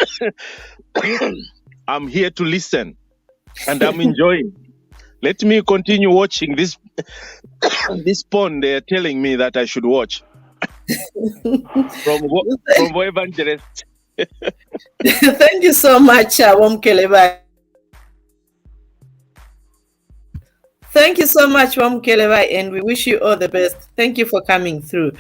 I'm here to listen and I'm enjoying. Let me continue watching this porn they're telling me that I should watch from Evangelist. Thank you so much, Wamkeleba. Thank you so much, Wamkeleba, and we wish you all the best. Thank you for coming through.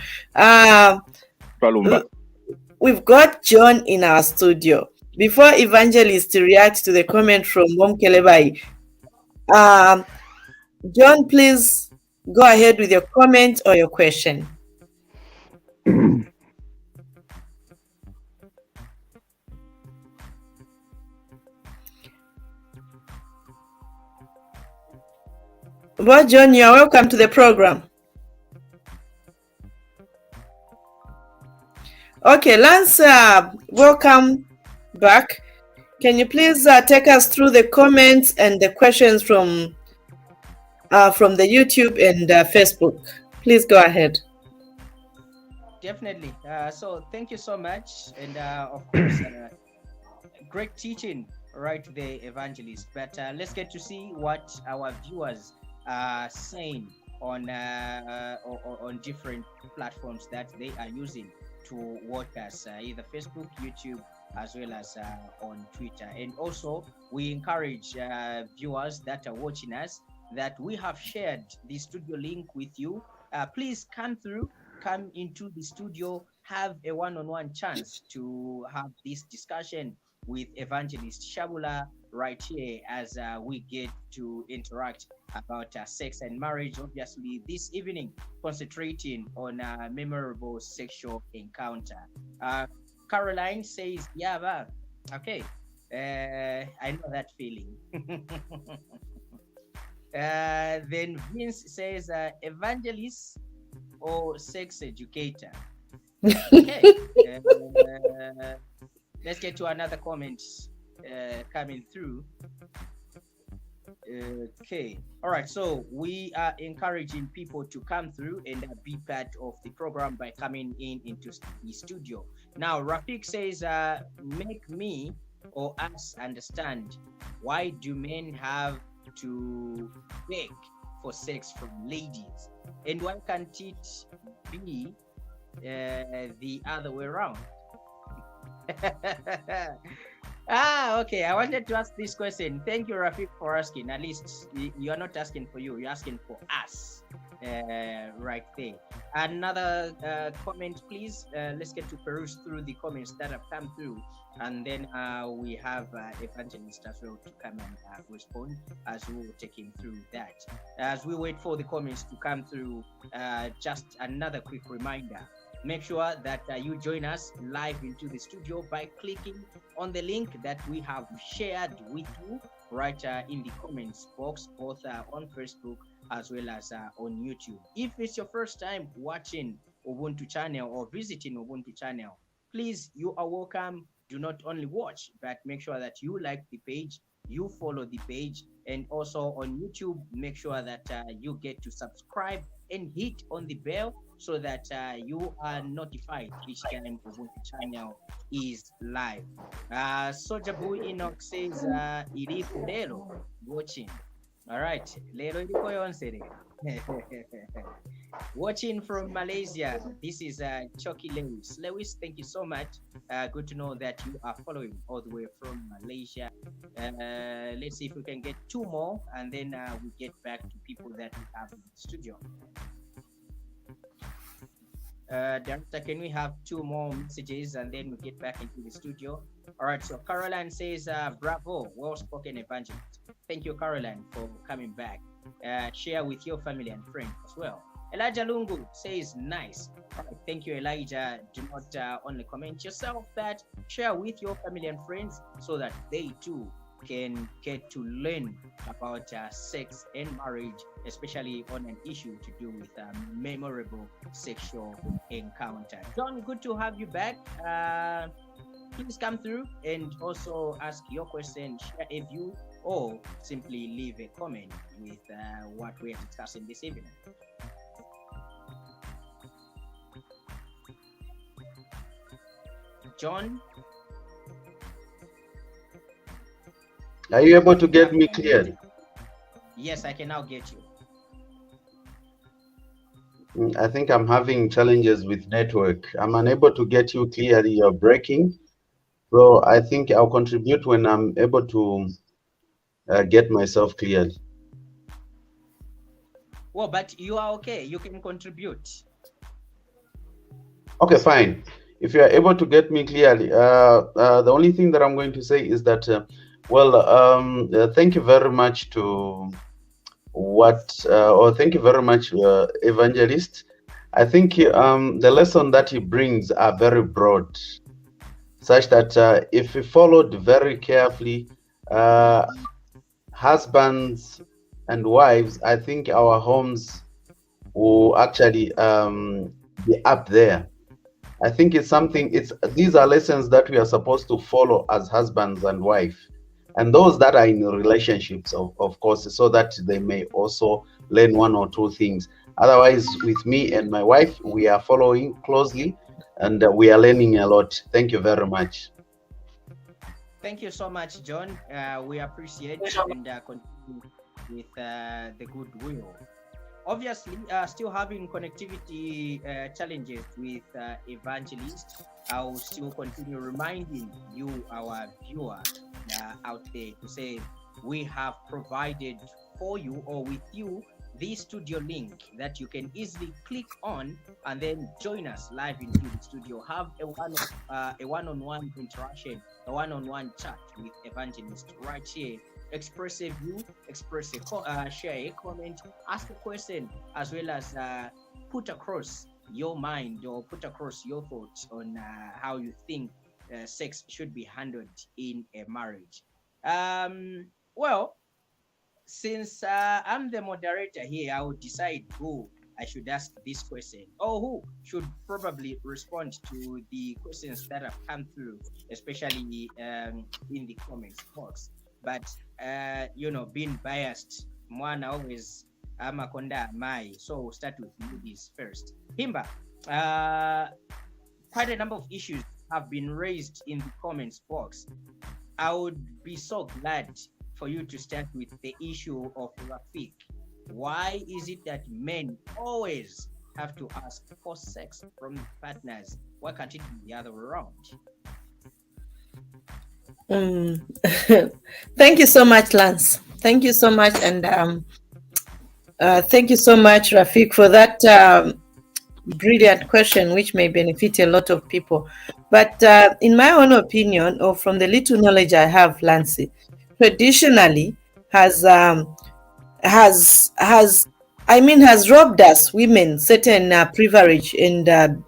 We've got John in our studio. Before Evangelist reacts to the comment from Wamkeleba, John, please go ahead with your comment or your question. Well, John, you are welcome to the program. Okay, Lance, welcome back. Can you please take us through the comments and the questions from the YouTube and Facebook? Please go ahead. Definitely. So thank you so much. And of course, great teaching right there, Evangelist. But let's get to see what our viewers are saying on different platforms that they are using to watch us, either Facebook, YouTube, as well as on Twitter. And also, we encourage viewers that are watching us that we have shared the studio link with you. Please come into the studio, have a one-on-one chance to have this discussion with Evangelist Shaabula right here as we get to interact about sex and marriage. Obviously, this evening, concentrating on a memorable sexual encounter. Caroline says, yeah, okay. I know that feeling. Then Vince says, evangelist or sex educator. Okay. Let's get to another comment coming through. Okay. All right. So we are encouraging people to come through and be part of the program by coming into the studio. Now, Rafik says, make me or us understand, why do men have to beg for sex from ladies? And why can't it be the other way around? Okay. I wanted to ask this question. Thank you, Rafiq, for asking. At least you are not asking for you, you're asking for us right there. Another comment, please. Let's get to peruse through the comments that have come through, and then we have Evangelist as well to come and respond as we will take him through that. As we wait for the comments to come through, just another quick reminder. Make sure that you join us live into the studio by clicking on the link that we have shared with you right in the comments box, both on Facebook as well as on YouTube. If it's your first time watching Ubuntu channel or visiting Ubuntu channel, please, you are welcome. Do not only watch, but make sure that you like the page, you follow the page, and also on YouTube, make sure that you get to subscribe and hit on the bell so that you are notified each time Ubuntu channel is live. Sojabu Enoch says, Iriku Lelo watching. All right, Lelo Iriko Yonsere. Watching from Malaysia, this is Chucky Lewis. Lewis, thank you so much. Good to know that you are following all the way from Malaysia. Let's see if we can get two more, and then we get back to people that we have in the studio. Director, can we have two more messages and then we get back into the studio? All right, so Caroline says, bravo, well-spoken evangelist. Thank you, Caroline, for coming back. Share with your family and friends as well. Elijah Lungu says, nice. All right, thank you, Elijah. Do not only comment yourself, but share with your family and friends so that they too can get to learn about sex and marriage, especially on an issue to do with memorable sexual encounter. John, good to have you back. Please come through and also ask your question, share a view, or simply leave a comment with what we are discussing this evening. John? Are you able to get me clear? Yes, I can now get you. I think I'm having challenges with network. I'm unable to get you clearly. You're breaking. So I think I'll contribute when I'm able to get myself cleared. Well, but you are okay. You can contribute. Okay, fine. If you are able to get me clearly, the only thing that I'm going to say is that, thank you very much to thank you very much, Evangelist. I think the lesson that he brings are very broad, such that if we followed very carefully, husbands and wives, I think our homes will actually be up there. I think it's something, these are lessons that we are supposed to follow as husbands and wife, and those that are in relationships, of course, so that they may also learn one or two things. Otherwise, with me and my wife, we are following closely and we are learning a lot. Thank you very much. Thank you so much, John. We appreciate and continue with the goodwill. Obviously, still having connectivity challenges with Evangelist, I'll still continue reminding you, our viewer out there, to say we have provided for you or with you the studio link that you can easily click on and then join us live into the studio. Have a one-on-one interaction, a one-on-one chat with Evangelist right here. Express a view, share a comment, ask a question, as well as put across your mind or put across your thoughts on how you think sex should be handled in a marriage. Well, since I'm the moderator here, I will decide who I should ask this question or who should probably respond to the questions that have come through, especially in the comments box. But being biased, Mwana always Amakonda Mai. So we'll start with ladies first. Himba, quite a number of issues have been raised in the comments box. I would be so glad for you to start with the issue of Rafik. Why is it that men always have to ask for sex from partners? Why can't it be the other way around? Thank you so much, Lance. Thank you so much, and thank you so much, Rafik, for that brilliant question, which may benefit a lot of people. But in my own opinion, or from the little knowledge I have, Lance, traditionally has robbed us women certain privilege and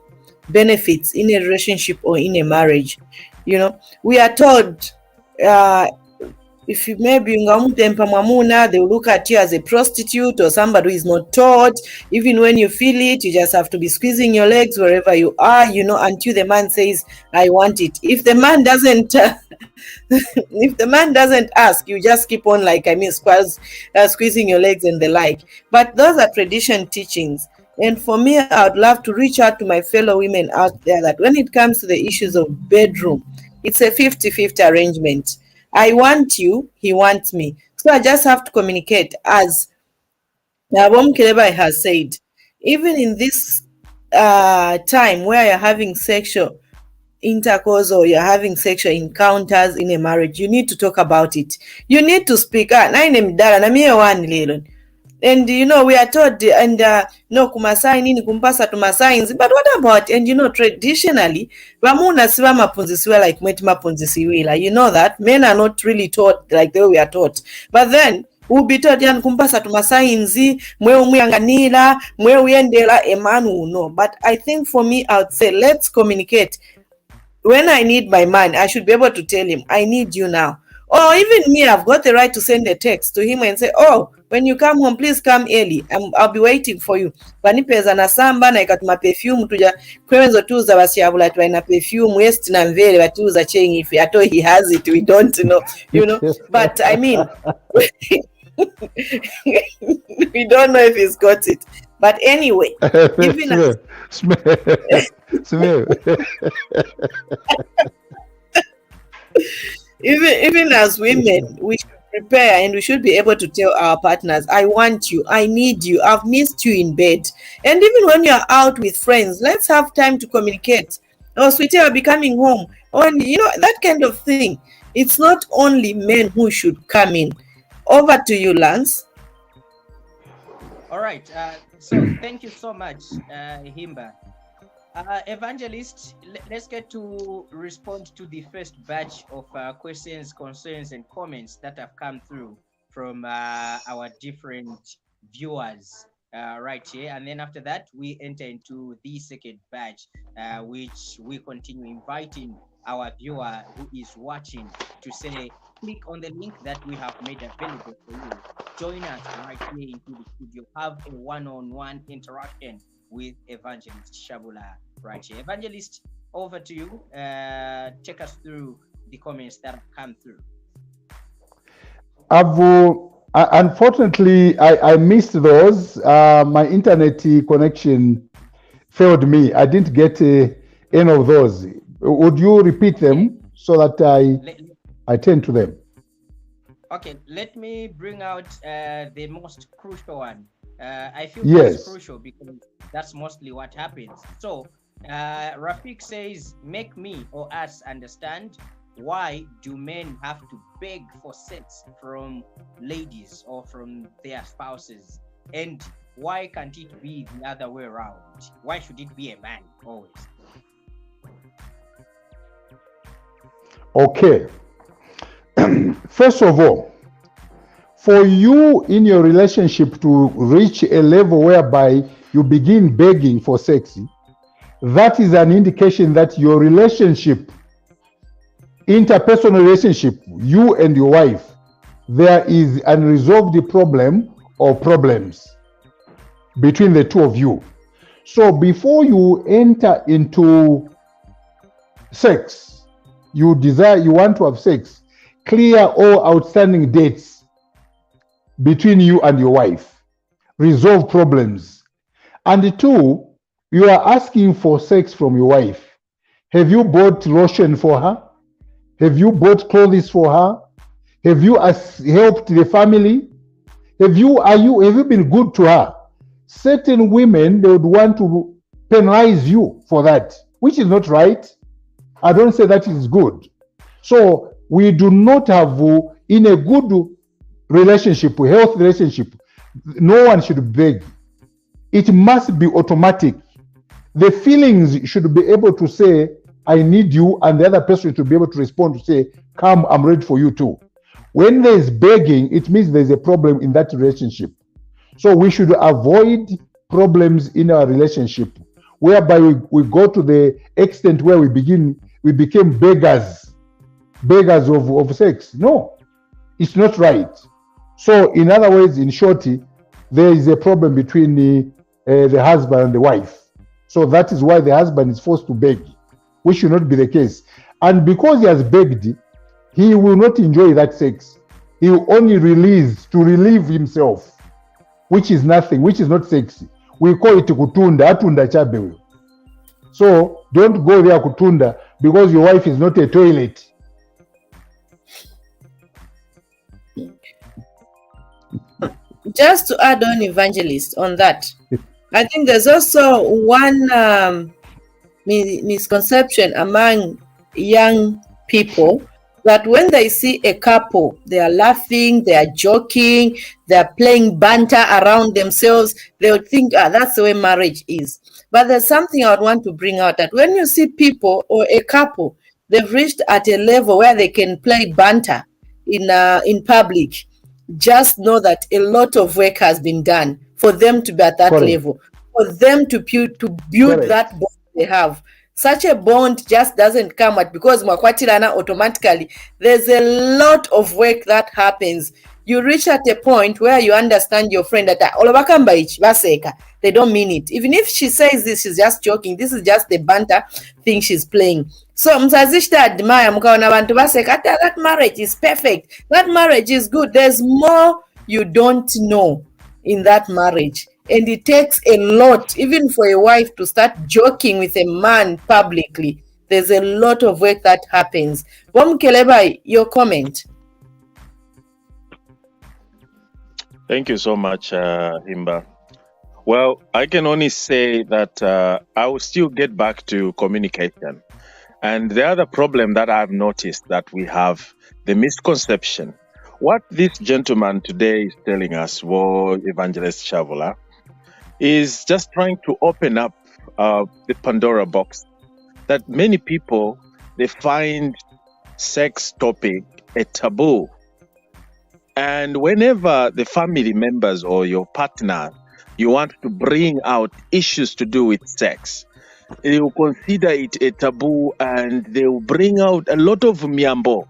benefits in a relationship or in a marriage. You know, we are told if you maybe ungamtempa mwamuna, they will look at you as a prostitute or somebody who is not taught. Even when you feel it, you just have to be squeezing your legs wherever you are, you know, until the man says, I want it. If the man doesn't if the man doesn't ask, you just keep on squeezing your legs and the like. But those are tradition teachings. And for me, I would love to reach out to my fellow women out there that when it comes to the issues of bedroom, it's a 50-50 arrangement. I want you, he wants me. So I just have to communicate, as Abom Keleba has said. Even in this time where you're having sexual intercourse or you're having sexual encounters in a marriage, you need to talk about it. You need to speak. And you know, we are taught, and no kumasai nini kumpasa to masains, but what about, and you know, traditionally vamuna siva mapunzisiwa like mweti mapunzisiwila. You know that men are not really taught like the way we are taught. But then we'll be taught yan kumpasa to masainzi mwe umuyanganila mwe uyendela, a man will know. But I think for me, I would say let's communicate. When I need my man, I should be able to tell him, I need you now. Or even me, I've got the right to send a text to him and say, oh, when you come home, please come early. I'll be waiting for you. Vanipeza na samba na ikatuma perfume tuja kwenzo tu za Shaabula tu ina perfume west na mvele watu za cheng, if at all he has it, we don't know, you know. But I mean, we don't know if he's got it. But anyway, even even as women, we should prepare and we should be able to tell our partners, I want you, I need you, I've missed you in bed. And even when you're out with friends, let's have time to communicate. Oh, sweetie, I'll be coming home. And you know, that kind of thing. It's not only men who should come in. Over to you, Lance. All right. So thank you so much, Himba. Evangelist, let's get to respond to the first batch of questions, concerns, and comments that have come through from our different viewers right here. And then after that, we enter into the second batch, which we continue inviting our viewer who is watching to say, click on the link that we have made available for you. Join us right here into the studio. Have a one-on-one interaction with Evangelist Shaabula right here. Evangelist, over to you. Take us through the comments that have come through. Unfortunately, I missed those. My internet connection failed me. I didn't get any of those. Would you repeat them so that I tend to them? Okay, let me bring out the most crucial one. I feel yes, that's crucial because that's mostly what happens. So Rafik says, make me or us understand, why do men have to beg for sex from ladies or from their spouses? And why can't it be the other way around? Why should it be a man always? Okay. First of all, for you in your relationship to reach a level whereby you begin begging for sex, that is an indication that your relationship, interpersonal relationship, you and your wife, there is an unresolved problem or problems between the two of you. So before you enter into sex, you want to have sex, clear all outstanding dates between you and your wife, resolve problems. And two, you are asking for sex from your wife. Have you bought lotion for her? Have you bought clothes for her? Have you helped the family? Have you been good to her? Certain women, they would want to penalize you for that, which is not right. I don't say that is good. So we do not have, in a good relationship, a healthy relationship, no one should beg. It must be automatic. The feelings should be able to say, I need you, and the other person should be able to respond to say, come, I'm ready for you too. When there's begging, it means there's a problem in that relationship. So we should avoid problems in our relationship, whereby we go to the extent where we became beggars of sex. No, it's not right. So in other words, in shorty, there is a problem between the husband and the wife. So that is why the husband is forced to beg, which should not be the case. And because he has begged, he will not enjoy that sex. He will only relieve himself, which is nothing, which is not sexy. We call it kutunda, atunda chabe. So don't go there kutunda because your wife is not a toilet. Just to add on, Evangelist, on that, I think there's also one misconception among young people that when they see a couple, they are laughing, they are joking, they are playing banter around themselves, they would think, that's the way marriage is. But there's something I would want to bring out, that when you see people or a couple, they've reached at a level where they can play banter in public, just know that a lot of work has been done for them to be at that Correct. level, for them to build Correct. that bond they have. Such a bond just doesn't come at because mwakwatirana automatically. There's a lot of work that happens. You reach at a point where you understand your friend that they don't mean it. Even if she says this, she's just joking. This is just the banter thing she's playing. So msazishta admire mkaona bantu baseka, that marriage is perfect. That marriage is good. There's more you don't know in that marriage. And it takes a lot, even for a wife to start joking with a man publicly. There's a lot of work that happens. Wamkeleba, your comment. Thank you so much, Himba. Well, I can only say that I will still get back to communication. And the other problem that I've noticed that we have, the misconception. What this gentleman today is telling us, Evangelist Shaabula, is just trying to open up the Pandora box. That many people, they find sex topic a taboo. And whenever the family members or your partner, you want to bring out issues to do with sex, they will consider it a taboo and they will bring out a lot of miambo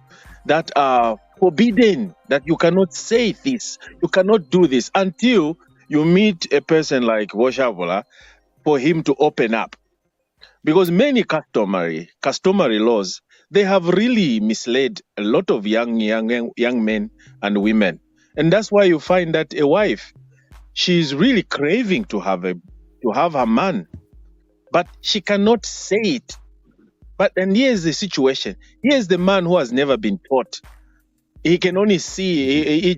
that are forbidden, that you cannot say this, you cannot do this until you meet a person like Shaabula for him to open up. Because many customary laws, they have really misled a lot of young men and women. And that's why you find that a wife, she's really craving to have a man, but she cannot say it. And here's the situation. Here's the man who has never been taught. He can only see, he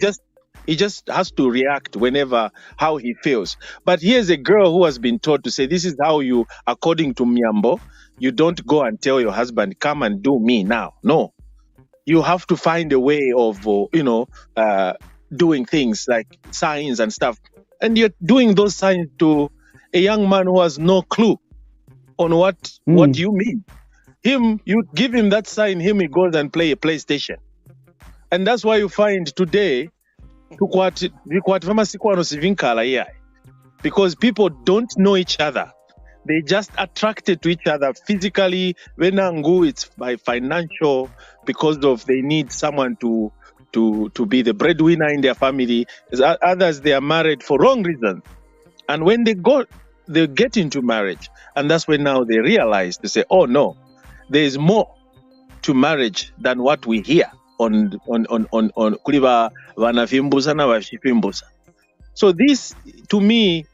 just has to react whenever how he feels. But here's a girl who has been taught to say, this is how you, according to Miambo, you don't go and tell your husband, come and do me now. No, you have to find a way of, doing things like signs and stuff. And you're doing those signs to a young man who has no clue on what you mean. You give him that sign, he goes and play a PlayStation. And that's why you find today, because people don't know each other. They just attracted to each other physically. When it's by financial, because of they need someone to be the breadwinner in their family. Others, they are married for wrong reasons. And when they get into marriage, and that's when now they realize, they say, oh no, there is more to marriage than what we hear on kuliba vanavimbusa na vashipimbusa. So this, to me,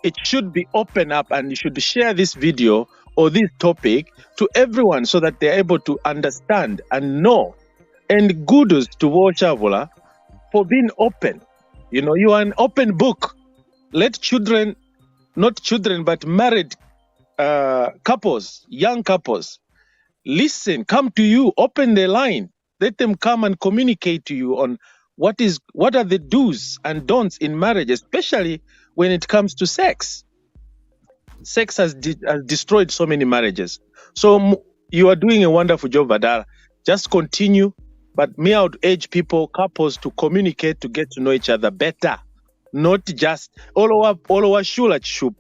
it should be open up, and you should share this video or this topic to everyone so that they're able to understand and know And kudos to Shaabula for being open. You know, you are an open book. Let children, not children, but married couples, young couples, listen, come to you, open the line. Let them come and communicate to you on what are the do's and don'ts in marriage, especially when it comes to sex. Sex has destroyed so many marriages. So you are doing a wonderful job, Vadara. Just continue. But me, I would urge people, couples, to communicate, to get to know each other better. Not just all over shula chup.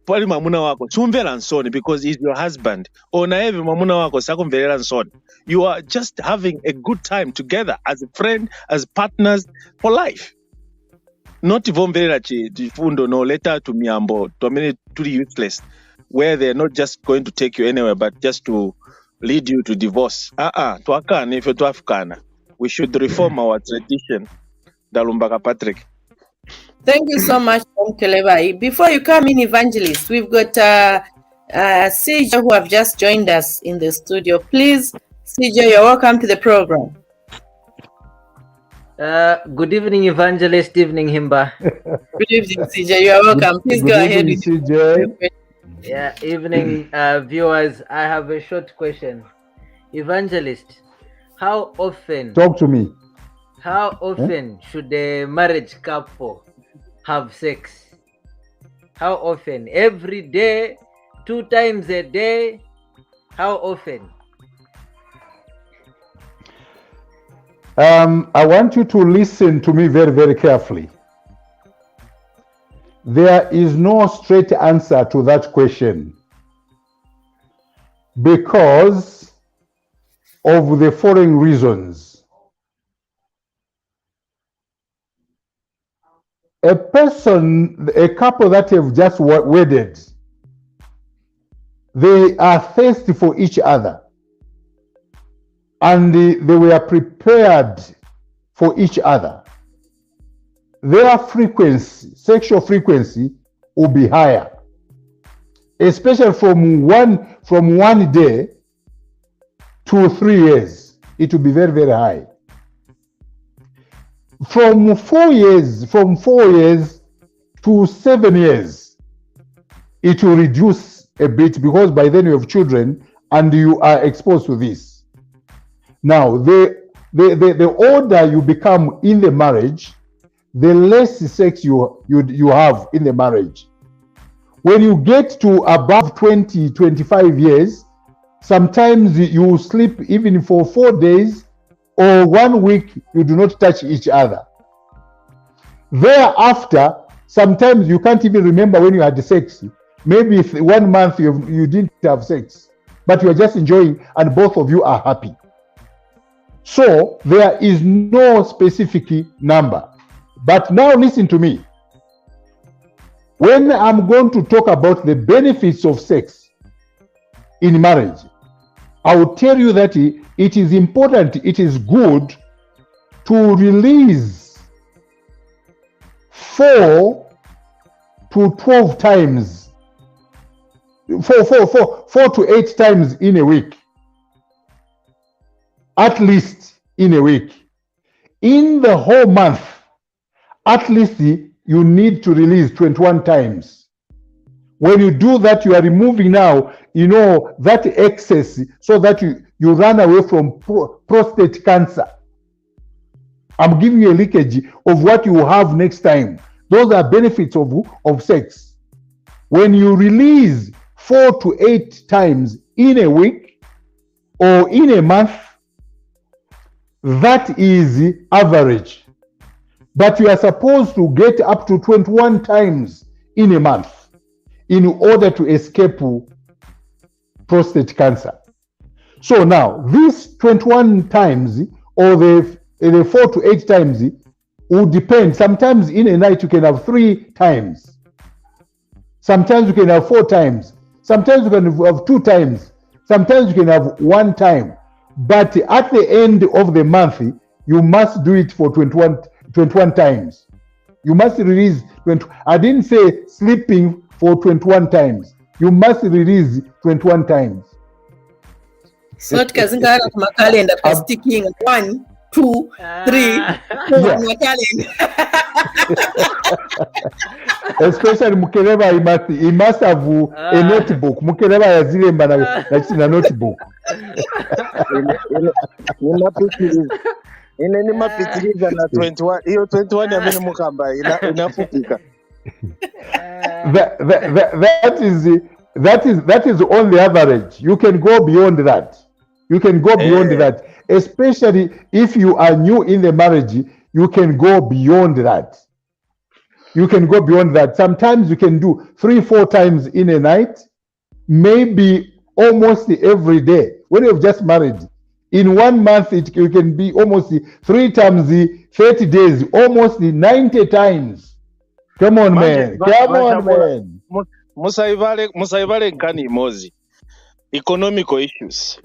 Pali mamuna wako sumvela nsoni because he's your husband. Or na evi mamuna wako sakumvelela nsoni. You are just having a good time together as a friend, as partners for life. Not vomvelela chifundo no letter to miambo to many too useless, where they're not just going to take you anywhere, but just to lead you to divorce. Tuakana if you Africana. We should reform our tradition. Dalumbaka Patrick. Thank you so much, Keleba. Before you come in, Evangelist, we've got CJ who have just joined us in the studio. Please, CJ, you're welcome to the program. Good evening, Evangelist. Evening, Himba. Good evening, CJ. You are welcome. Please go ahead with CJ. Yeah, evening, viewers. I have a short question. Evangelist, how often? Talk to me. How often should a marriage couple have sex? How often? Every day? 2 times a day? How often? I want you to listen to me very, very carefully. There is no straight answer to that question because of the following reasons. A couple that have just wedded, they are thirsty for each other and they were prepared for each other. Their frequency, sexual frequency, will be higher, especially from one day to 3 years. It will be very, very high. From 4 years to 7 years, it will reduce a bit because by then you have children and you are exposed to this. Now, the older you become in the marriage, the less sex you have in the marriage. When you get to above 20, 25 years, sometimes you sleep even for 4 days or 1 week, you do not touch each other. Thereafter, sometimes you can't even remember when you had sex. Maybe 1 month you didn't have sex, but you are just enjoying and both of you are happy. So there is no specific number. But now listen to me. When I'm going to talk about the benefits of sex in marriage, I will tell you that it is important, it is good to release 4 to 12 times, 4 to 8 times in a week, at least in a week. In the whole month, at least you need to release 21 times. When you do that, you are removing now, that excess so that you run away from prostate cancer. I'm giving you a leakage of what you have next time. Those are benefits of sex. When you release 4 to 8 times in a week or in a month, that is average. But you are supposed to get up to 21 times in a month in order to escape prostate cancer. So now, these 21 times or the 4 to 8 times will depend. Sometimes in a night you can have 3 times. Sometimes you can have 4 times. Sometimes you can have 2 times. Sometimes you can have 1 time. But at the end of the month, you must do it for 21 times. You must release 20. I didn't say sleeping for 21 times. You must release 21 times. So tukazingana kuma calendar sticking 1, 2, 3, 4 Yeah. my calendar. Especially Mukereba, he must have a notebook. Mukereba yazilemba na notebook. Ine mapitiliza na 21. Hiyo 21 ya mimi mukamba inafupika. That is on the average. You can go beyond that. You can go beyond that. Especially if you are new in the marriage, you can go beyond that. You can go beyond that. Sometimes you can do 3-4 times in a night, maybe almost every day. When you've just married, in 1 month, you can be almost 3 times 30 days, almost 90 times. Come on, man. Come on, man. Musaivale nkani mozi. Economical issues.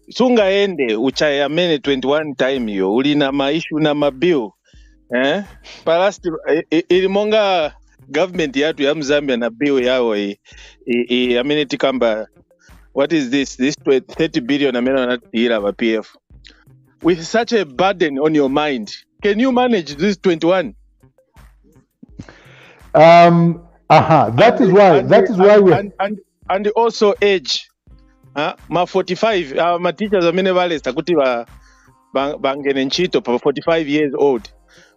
Sungaende uchayamene 21 time yo. Ulina maishu na mabill. Palasti ilimonga government yatu ya Mzambia na bill yao amenity kamba, what is this 30 billion amena natira wa PF with such a burden on your mind. Can you manage this 21? That is why we and also age. Ma 45 ma teachers amene vale stakuti bangene nchito pa 45 years old.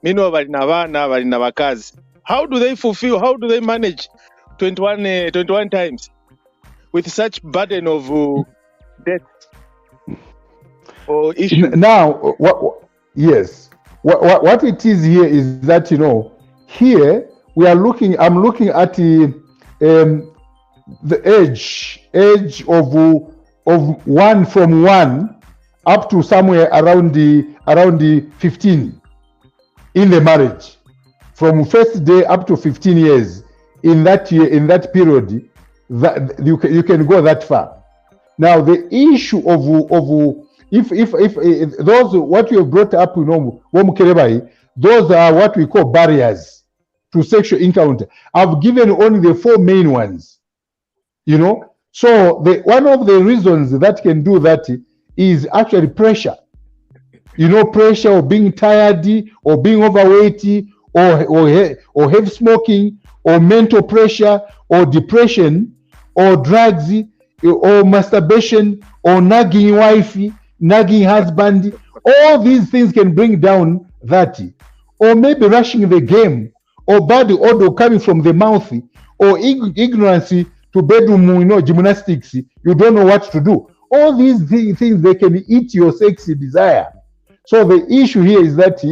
Mino bali na vana bali na wakazi. How do they fulfill? How do they manage 21 times with such burden of debt or issue? Now, yes, what it is here is that, here we are looking. I'm looking at the age of 1 from 1 up to somewhere around the 15 in the marriage, from first day up to 15 years. In that year, in that period, that you can go that far. Now the issue of if those what you have brought up, those are what we call barriers to sexual encounter. I've given only the 4 main ones. So one of the reasons that can do that is actually pressure. Pressure of being tired or being overweight or heavy smoking or mental pressure or depression or drugs or masturbation or nagging wife, nagging husband. All these things can bring down that. Or maybe rushing the game or bad odor coming from the mouth or ignorance to bedroom, gymnastics. You don't know what to do. All these things, they can eat your sexy desire. So the issue here is that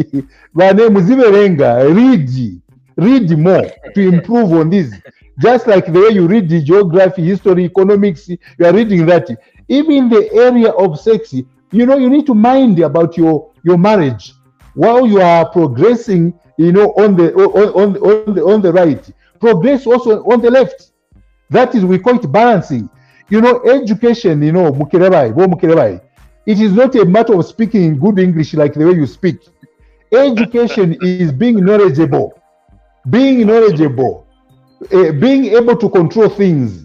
read more to improve on this. Just like the way you read the geography, history, economics, you are reading that. Even in the area of sex, you need to mind about your marriage while you are progressing, on the right. Progress also on the left. That is, we call it balancing. Education, Mukirebai, it is not a matter of speaking in good English like the way you speak. Education is being knowledgeable, being able to control things,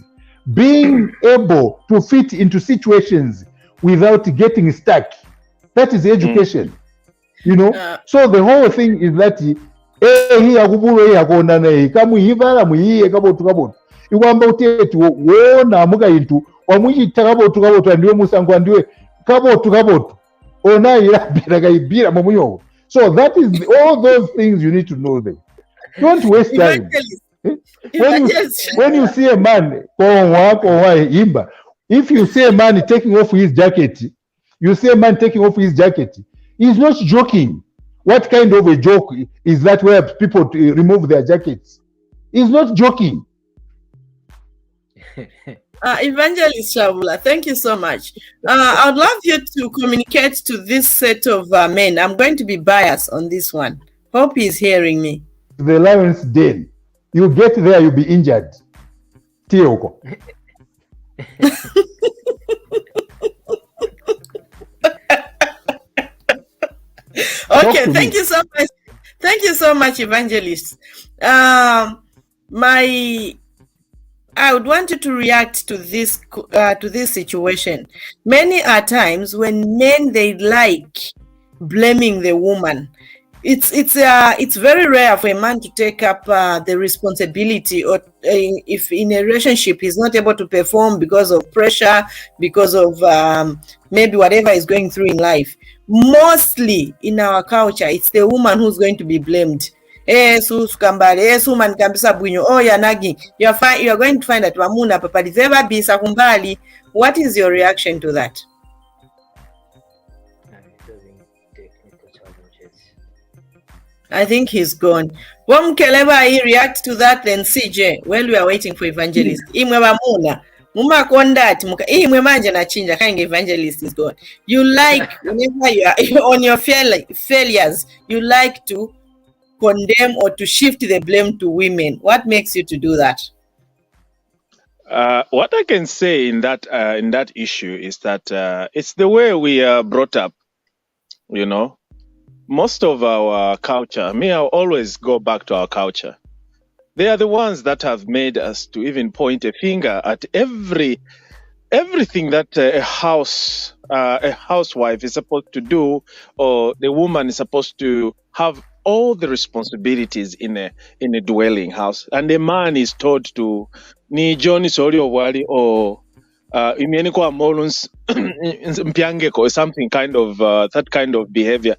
being able to fit into situations without getting stuck. That is education. So the whole thing is that iwamba uteti wona mugaintu wamuchita kabotu ndiwe musango ndiwe kabotu ona irabira kaibira momuyo. So that is all those things you need to know them. Don't waste time. When you see a man Himba, if you see a man taking off his jacket, he's not joking. What kind of a joke is that where people remove their jackets? He's not joking. Evangelist Shaabula, thank you so much. I'd love you to communicate to this set of men. I'm going to be biased on this one. Hope he's hearing me. The lion's den. You get there, you'll be injured. Tioko. Okay, thank you so much. Thank you so much, Evangelist. My I would want you to react to this situation. Many are times when men, they like blaming the woman. It's very rare for a man to take up the responsibility, or if in a relationship he's not able to perform because of pressure, because of maybe whatever he's going through in life. Mostly in our culture, it's the woman who's going to be blamed. Woman kabisa bwinyo, oh you're nagging, you're going to find that wamuna papa diveva bisa kumbali. What is your reaction to that? I think he's gone. Wamkeleba, he react to that, then CJ, while we are waiting for Evangelist. Imwe bamuna. Muma kondati muka imwe manje na chinja kange Evangelist is gone. You like whenever you are on your failures, you like to condemn or to shift the blame to women. What makes you to do that? What I can say in that issue is that it's the way we are brought up. You know, most of our culture. I always go back to our culture. They are the ones that have made us to even point a finger at everything that a housewife is supposed to do, or the woman is supposed to have all the responsibilities in a dwelling house, and the man is told to ni Johnny Soli Wali or imieniko amolons mpiangeko or something kind of that kind of behavior.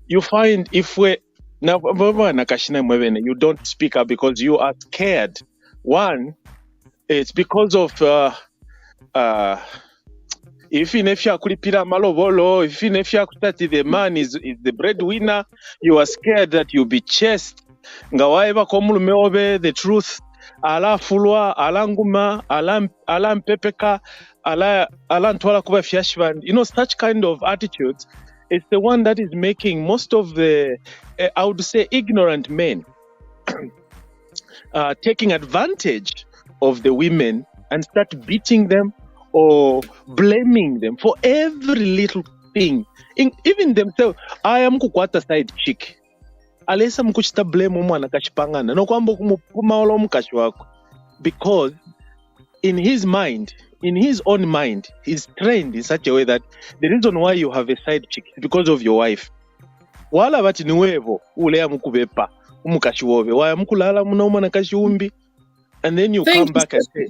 You find if we now you don't speak up because you are scared. One, it's because of if kulipira malovolo, if the man is the breadwinner, you are scared that you'll be chased. Ngawaeva komulumeobe the truth. Ala fulwa, ala nguma, ala mpepeka, ala ntwala kuba fiashvan. You know, such kind of attitudes is the one that is making most of the, I would say, ignorant men taking advantage of the women and start beating them or blaming them for every little thing. Even themselves, I am kukwata side chick. Alesa mkuchita blame mwana kashipangana. No kwambo kumaolo mkashi wako. Because in his mind, in his own mind, he's trained in such a way that the reason why you have a side chick is because of your wife. Wala bati nuevo, ulea mkubepa, umukashi wobe, waya mkulala munauma na kashi umbi. And then you come back and say,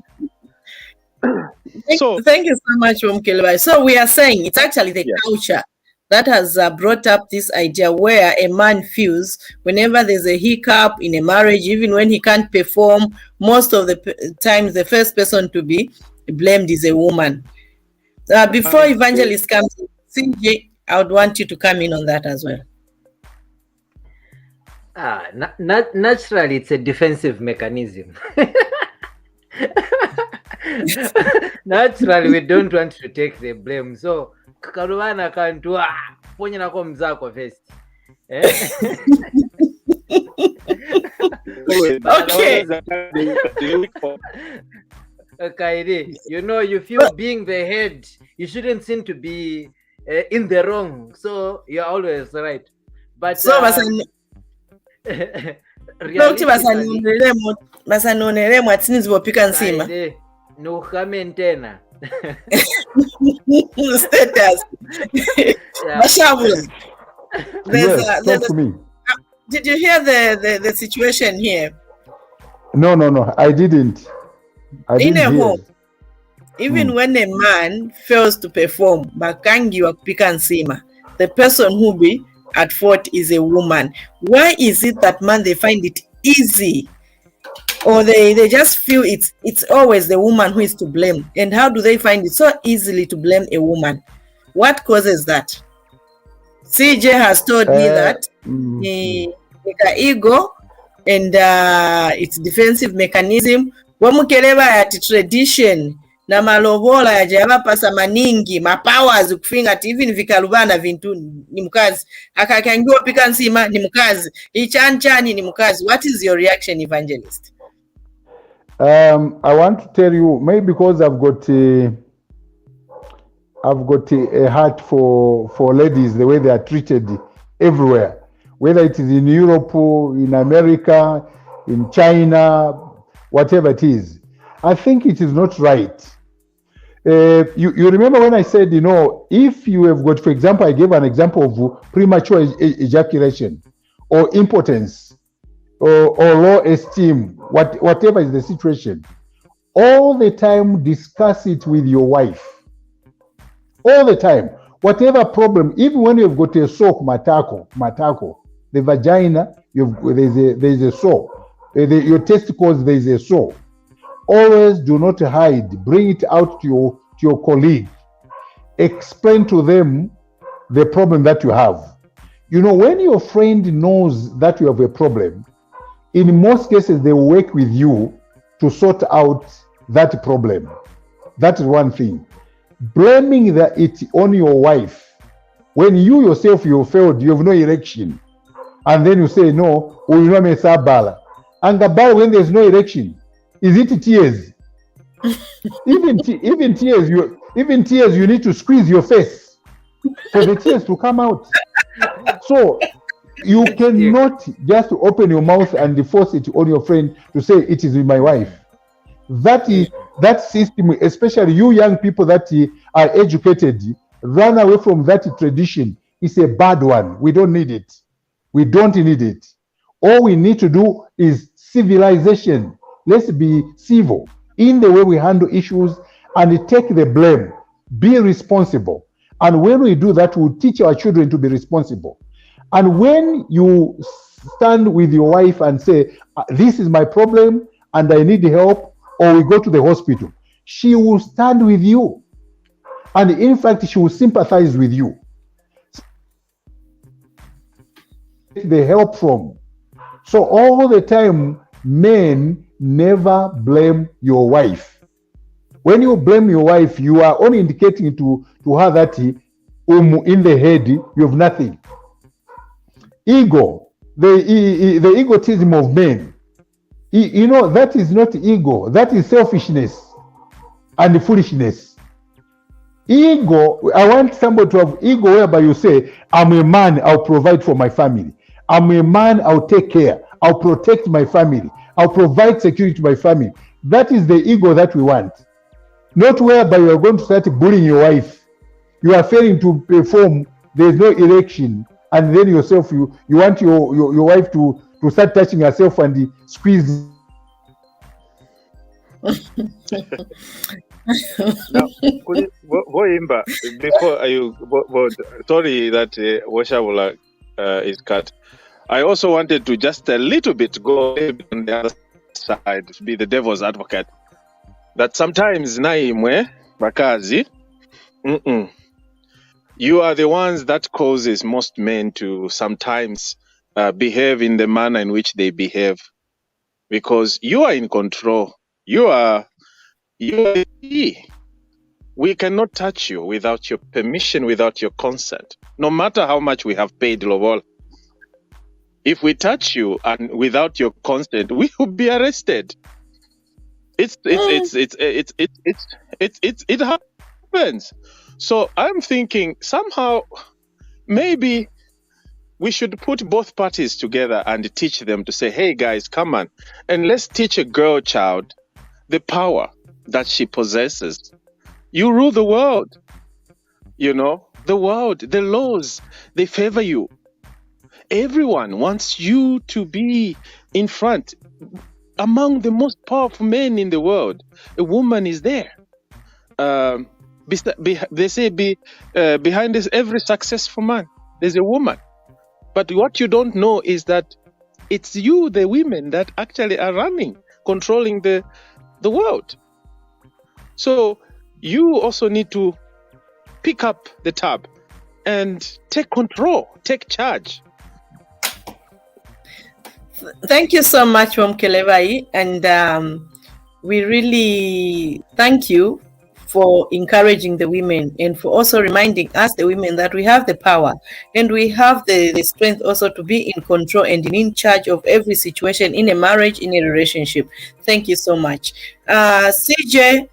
thank you so much, Mkeleba. So we are saying it's actually the culture that has brought up this idea where a man feels whenever there's a hiccup in a marriage, even when he can't perform, most of the times the first person to be blamed is a woman. Before Evangelist comes in, CJ, I would want you to come in on that as well. Naturally, it's a defensive mechanism. Naturally, we don't want to take the blame. So, karuana kantua ponye nako mzako first. Okay, you know, you feel being the head, you shouldn't seem to be in the wrong. So you're always right. But so basanonelemo atinizi bopika nsima no comment tena status. Shaabula, talk to me. Did you hear the situation here? No, I didn't. In a home, even when a man fails to perform, bakangi wa kupika nsima, the person who be at fault is a woman. Why is it that man, they find it easy, or they just feel it's always the woman who is to blame? And how do they find it so easily to blame a woman? What causes that? CJ has told me that he ego and it's defensive mechanism. Wamukeleba at tradition na malobola ya jaba pasa maningi mapowers kufinga ati even vikalubana vintu ni mkazi akakangiwa pika nsima ni mkazi ichanchani ni mkazi. What is your reaction, Evangelist? I want to tell you, maybe because I've got a heart for ladies, the way they are treated everywhere, whether it is in Europe, in America, in China, whatever it is. I think it is not right. You remember when I said, if you have got, for example, I gave an example of premature ejaculation or impotence or low esteem, whatever is the situation, all the time discuss it with your wife. All the time. Whatever problem, even when you've got a sore, matako, the vagina, there's a sore. Your testicles, there's a sore. Always do not hide. Bring it out to your colleague. Explain to them the problem that you have. When your friend knows that you have a problem, in most cases, they will work with you to sort out that problem. That is one thing. Blaming it on your wife, when you yourself, you failed, you have no erection, and then you say, no, Shaabula. And when there's no erection, is it tears? even tears, you need to squeeze your face for the tears to come out. So you cannot just open your mouth and force it on your friend to say it is with my wife. That system, especially you young people that are educated, run away from that tradition. It's a bad one. We don't need it. We don't need it. All we need to do is civilization. Let's be civil in the way we handle issues and take the blame. Be responsible. And when we do that, we'll teach our children to be responsible. And when you stand with your wife and say, this is my problem and I need help, or we go to the hospital, she will stand with you. And in fact, she will sympathize with you. The help from. So all the time, men never blame your wife. When you blame your wife, you are only indicating to her that in the head, you have nothing. Ego, the egotism of men. That is not ego. That is selfishness and foolishness. Ego, I want somebody to have ego whereby you say, I'm a man, I'll provide for my family. I'm a man, I'll take care. I'll protect my family. I'll provide security to my family. That is the ego that we want. Not whereby you are going to start bullying your wife. You are failing to perform, there's no erection, and then yourself, you want your wife to start touching herself and squeeze. Now, Himba, before sorry that Shaabula is cut. I also wanted to just a little bit go on the other side, be the devil's advocate. That sometimes naimwe bakazi, you are the ones that causes most men to sometimes behave in the manner in which they behave, because you are in control. You are. We cannot touch you without your permission, without your consent. No matter how much we have paid, Lobol. If we touch you and without your consent, we will be arrested. It happens. So I'm thinking somehow maybe we should put both parties together and teach them to say, hey guys, come on, and let's teach a girl child the power that she possesses. You rule the world. The world, the laws, they favor you. Everyone wants you to be in front. Among the most powerful men in the world, a woman is there. They say behind every successful man, there's a woman. But what you don't know is that it's you, the women, that actually are running, controlling the world. So you also need to pick up the tab and take control, take charge. Thank you so much, Kelevai, and we really thank you for encouraging the women and for also reminding us, the women, that we have the power and we have the strength also to be in control and in charge of every situation in a marriage, in a relationship. Thank you so much. CJ,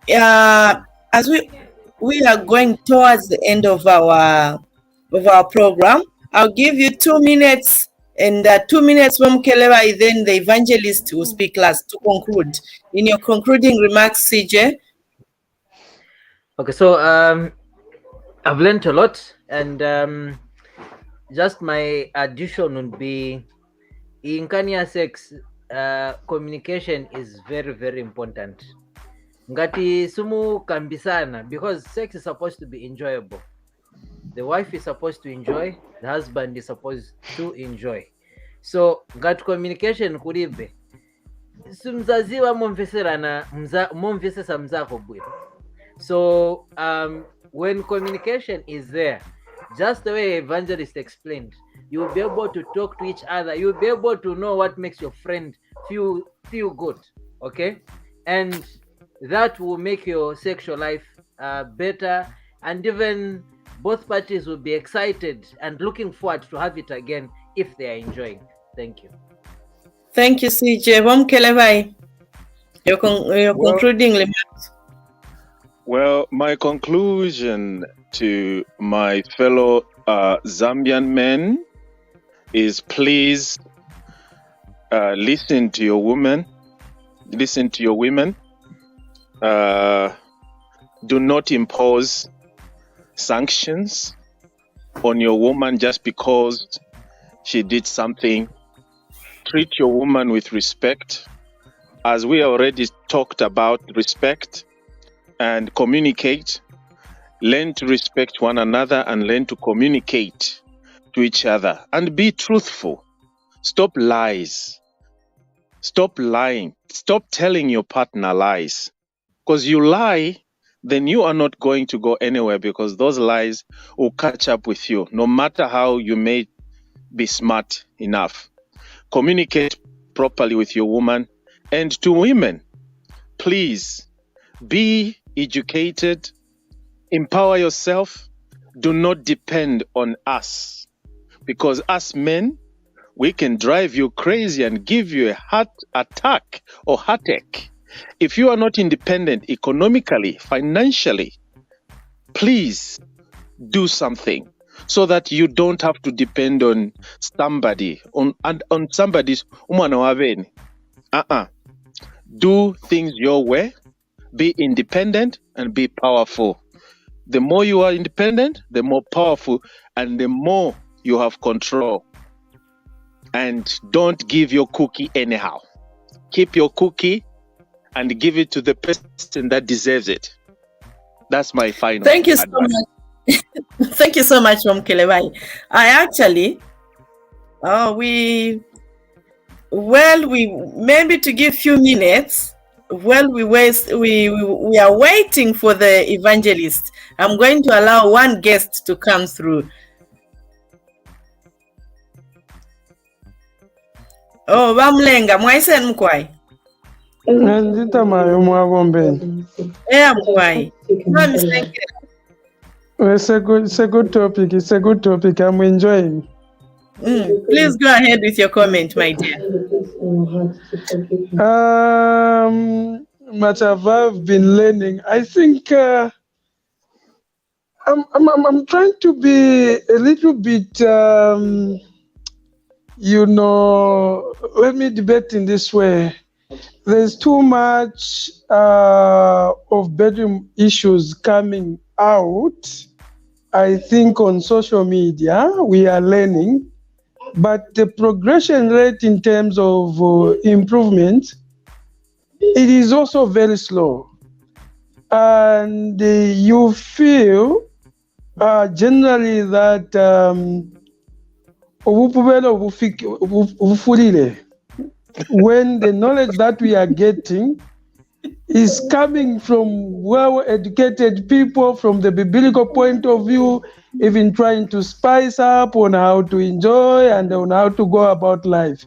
as we are going towards the end of our program, I'll give you 2 minutes And 2 minutes from Keleba, then the evangelist will speak last to conclude. In your concluding remarks, CJ. Okay, so I've learned a lot, and just my addition would be in Kenya sex, communication is very, very important. Ngati sumu kambisana, because sex is supposed to be enjoyable. The wife is supposed to enjoy, the husband is supposed to enjoy. So ngati communication kulibe, simzaziwa momvesesa mzako bwino. So when communication is there, just the way Evangelist explained, you'll be able to talk to each other. You'll be able to know what makes your friend feel good, okay? And that will make your sexual life better, and even both parties will be excited and looking forward to have it again if they are enjoying. Thank you. Thank you, CJ. Kelevai, your concluding remarks. Well, my conclusion to my fellow Zambian men is, please listen to your women. Listen to your women. Do not impose sanctions on your woman just because she did something. Treat your woman with respect. As we already talked about respect and communicate, learn to respect one another and learn to communicate to each other and be truthful. Stop lies. Stop lying. Stop telling your partner lies. Because you lie, then you are not going to go anywhere, because those lies will catch up with you, no matter how you may be smart enough. Communicate properly with your woman. And to women, please be educated, empower yourself. Do not depend on us, because us men, we can drive you crazy and give you a heart attack or heartache. If you are not independent economically, financially, please do something so that you don't have to depend on somebody, on somebody's umwana waveni. Do things your way. Be independent and be powerful. The more you are independent, the more powerful, and the more you have control. And don't give your cookie anyhow. Keep your cookie and give it to the person that deserves it. That's my final Thank you so advice. much. Thank you so much, Kelevai. We maybe to give few minutes. While we are waiting for the evangelist, I'm going to allow one guest to come through. Oh, Bamlenga, mwaise mkwai. Nzita mayo mwagombeni. Mkwai. It's a good topic. It's a good topic. I'm enjoying. Please go ahead with your comment, my dear. Much I've been learning. I think I'm trying to be a little bit, let me debate in this way. There's too much of bedroom issues coming out. I think on social media, we are learning, but the progression rate in terms of improvement, it is also very slow. And you feel generally that when the knowledge that we are getting is coming from well-educated people from the biblical point of view, even trying to spice up on how to enjoy and on how to go about life.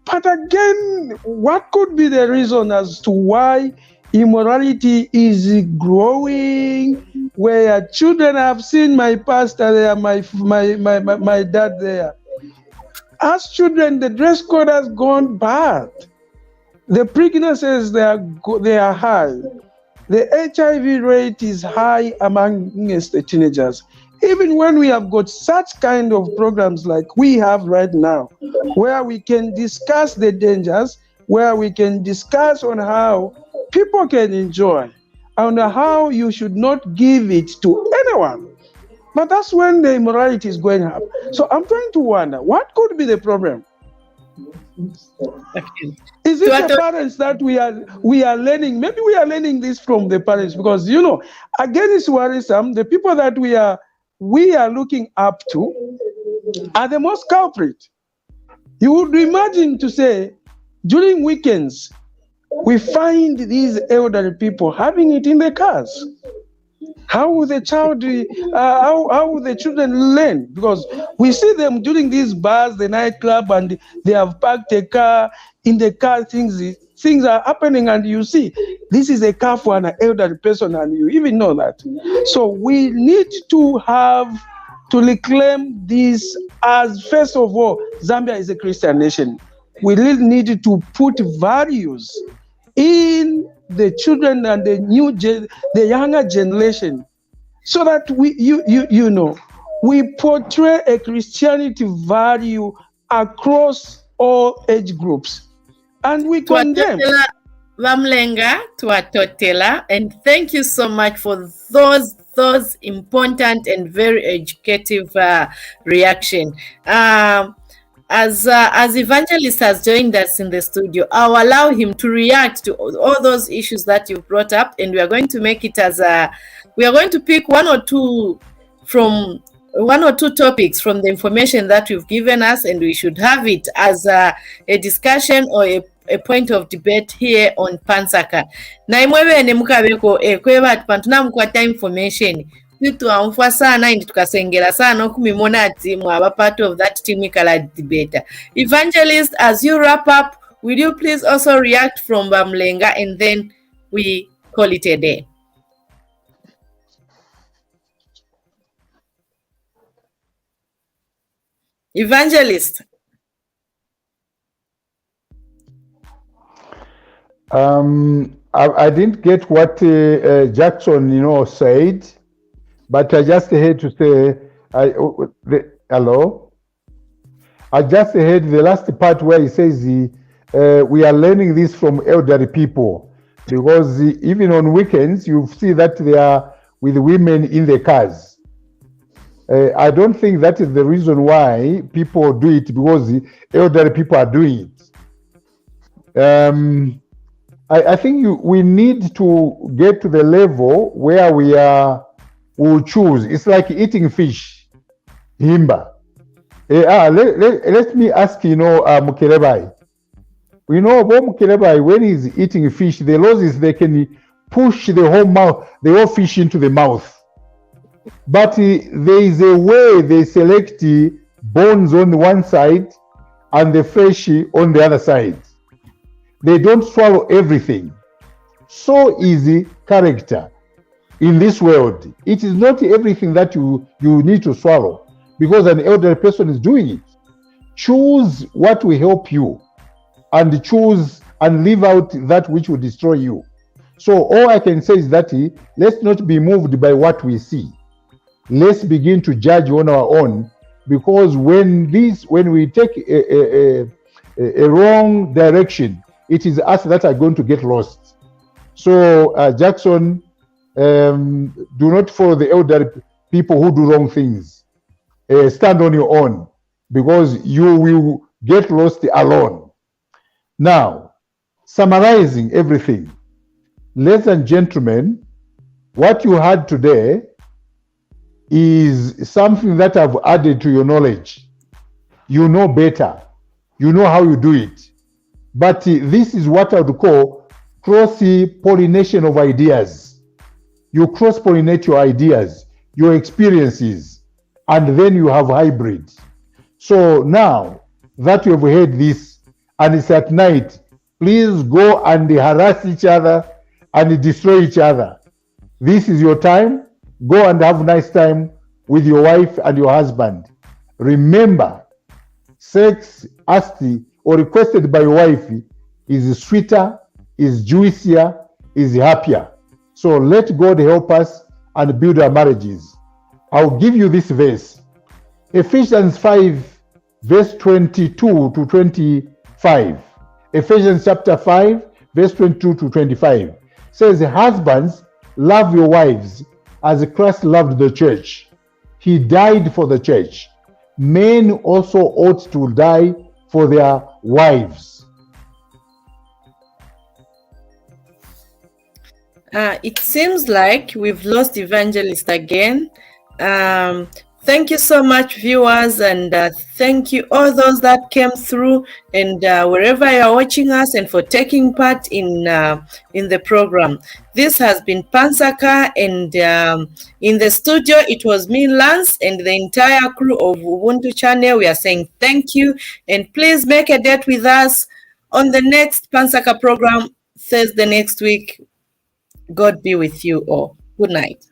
But again, what could be the reason as to why immorality is growing, where children have seen my pastor there, my dad there? As children, the dress code has gone bad. The pregnancies, they are high. The HIV rate is high among the teenagers. even when we have got such kind of programs like we have right now, where we can discuss the dangers, where we can discuss on how people can enjoy, and how you should not give it to anyone. But that's when the immorality is going up. So I'm trying to wonder, what could be the problem? Is it the parents that we are learning? Maybe we are learning this from the parents, because again, it's worrisome. The people that we are looking up to are the most culprit. You would imagine to say, during weekends, we find these elderly people having it in the cars. How will the children learn? Because we see them during these bars, the nightclub, and they have parked a car. In the car, things are happening, and you see, this is a car for an elderly person, and you even know that. So we need to reclaim this as, first of all, Zambia is a Christian nation. We really need to put values in the children and the younger generation, so that we portray a Christianity value across all age groups, and we condemn. Vamlenga Tuatotela, and thank you so much for those important and very educative reaction. As Evangelist has joined us in the studio, I'll allow him to react to all those issues that you brought up, and we are going to make it we are going to pick one or two topics from the information that you've given us, and we should have it as a discussion or a point of debate here on Nsaka. Na imwewe ne mukabeko kweba pantuna mkwata information vitu amfwa sana indi tukasengera sana okumimona ati mwaba part of that team kala debate. Evangelist, as you wrap up, will you please also react from Bamlenga, and then we call it a day? Evangelist. I didn't get what Jackson, said, but I just had to say, hello? I just heard the last part where he says we are learning this from elderly people, because even on weekends, you see that they are with women in the cars. I don't think that is the reason why people do it, because the elderly people are doing it. I think we need to get to the level where we'll choose. It's like eating fish. Himba. Let me ask, Mukerebai. We know about Mukerebai, when he's eating fish, the laws is they can push the whole fish into the mouth. But there is a way they select the bones on one side and the flesh on the other side. They don't swallow everything. So easy character in this world. It is not everything that you need to swallow, because an elderly person is doing it. Choose what will help you, and choose and leave out that which will destroy you. So all I can say is that let's not be moved by what we see. Let's begin to judge on our own, because when we take a wrong direction, it is us that are going to get lost. So Jackson, do not follow the elderly people who do wrong things. Stand on your own, because you will get lost alone. Now, summarizing everything, ladies and gentlemen, what you had today is something that I've added to your knowledge. You know better. You know how you do it. But this is what I would call cross-pollination of ideas. You cross-pollinate your ideas, your experiences, and then you have hybrids. So now that you have heard this, and it's at night, please go and harass each other and destroy each other. This is your time. Go and have a nice time with your wife and your husband. Remember, sex asked or requested by your wife is sweeter, is juicier, is happier. So let God help us and build our marriages. I'll give you this verse. Ephesians 5, verse 22 to 25. Ephesians chapter 5, verse 22 to 25 says, husbands, love your wives as Christ loved the church. He died for the church. Men also ought to die for their wives. It seems like we've lost Evangelist again. Thank you so much, viewers, and thank you all those that came through, and wherever you are watching us, and for taking part in the program. This has been Nsaka, and in the studio it was me, Lance, and the entire crew of Ubuntu channel. We are saying thank you, and please make a date with us on the next Nsaka program Thursday next week. God be with you all. Good night.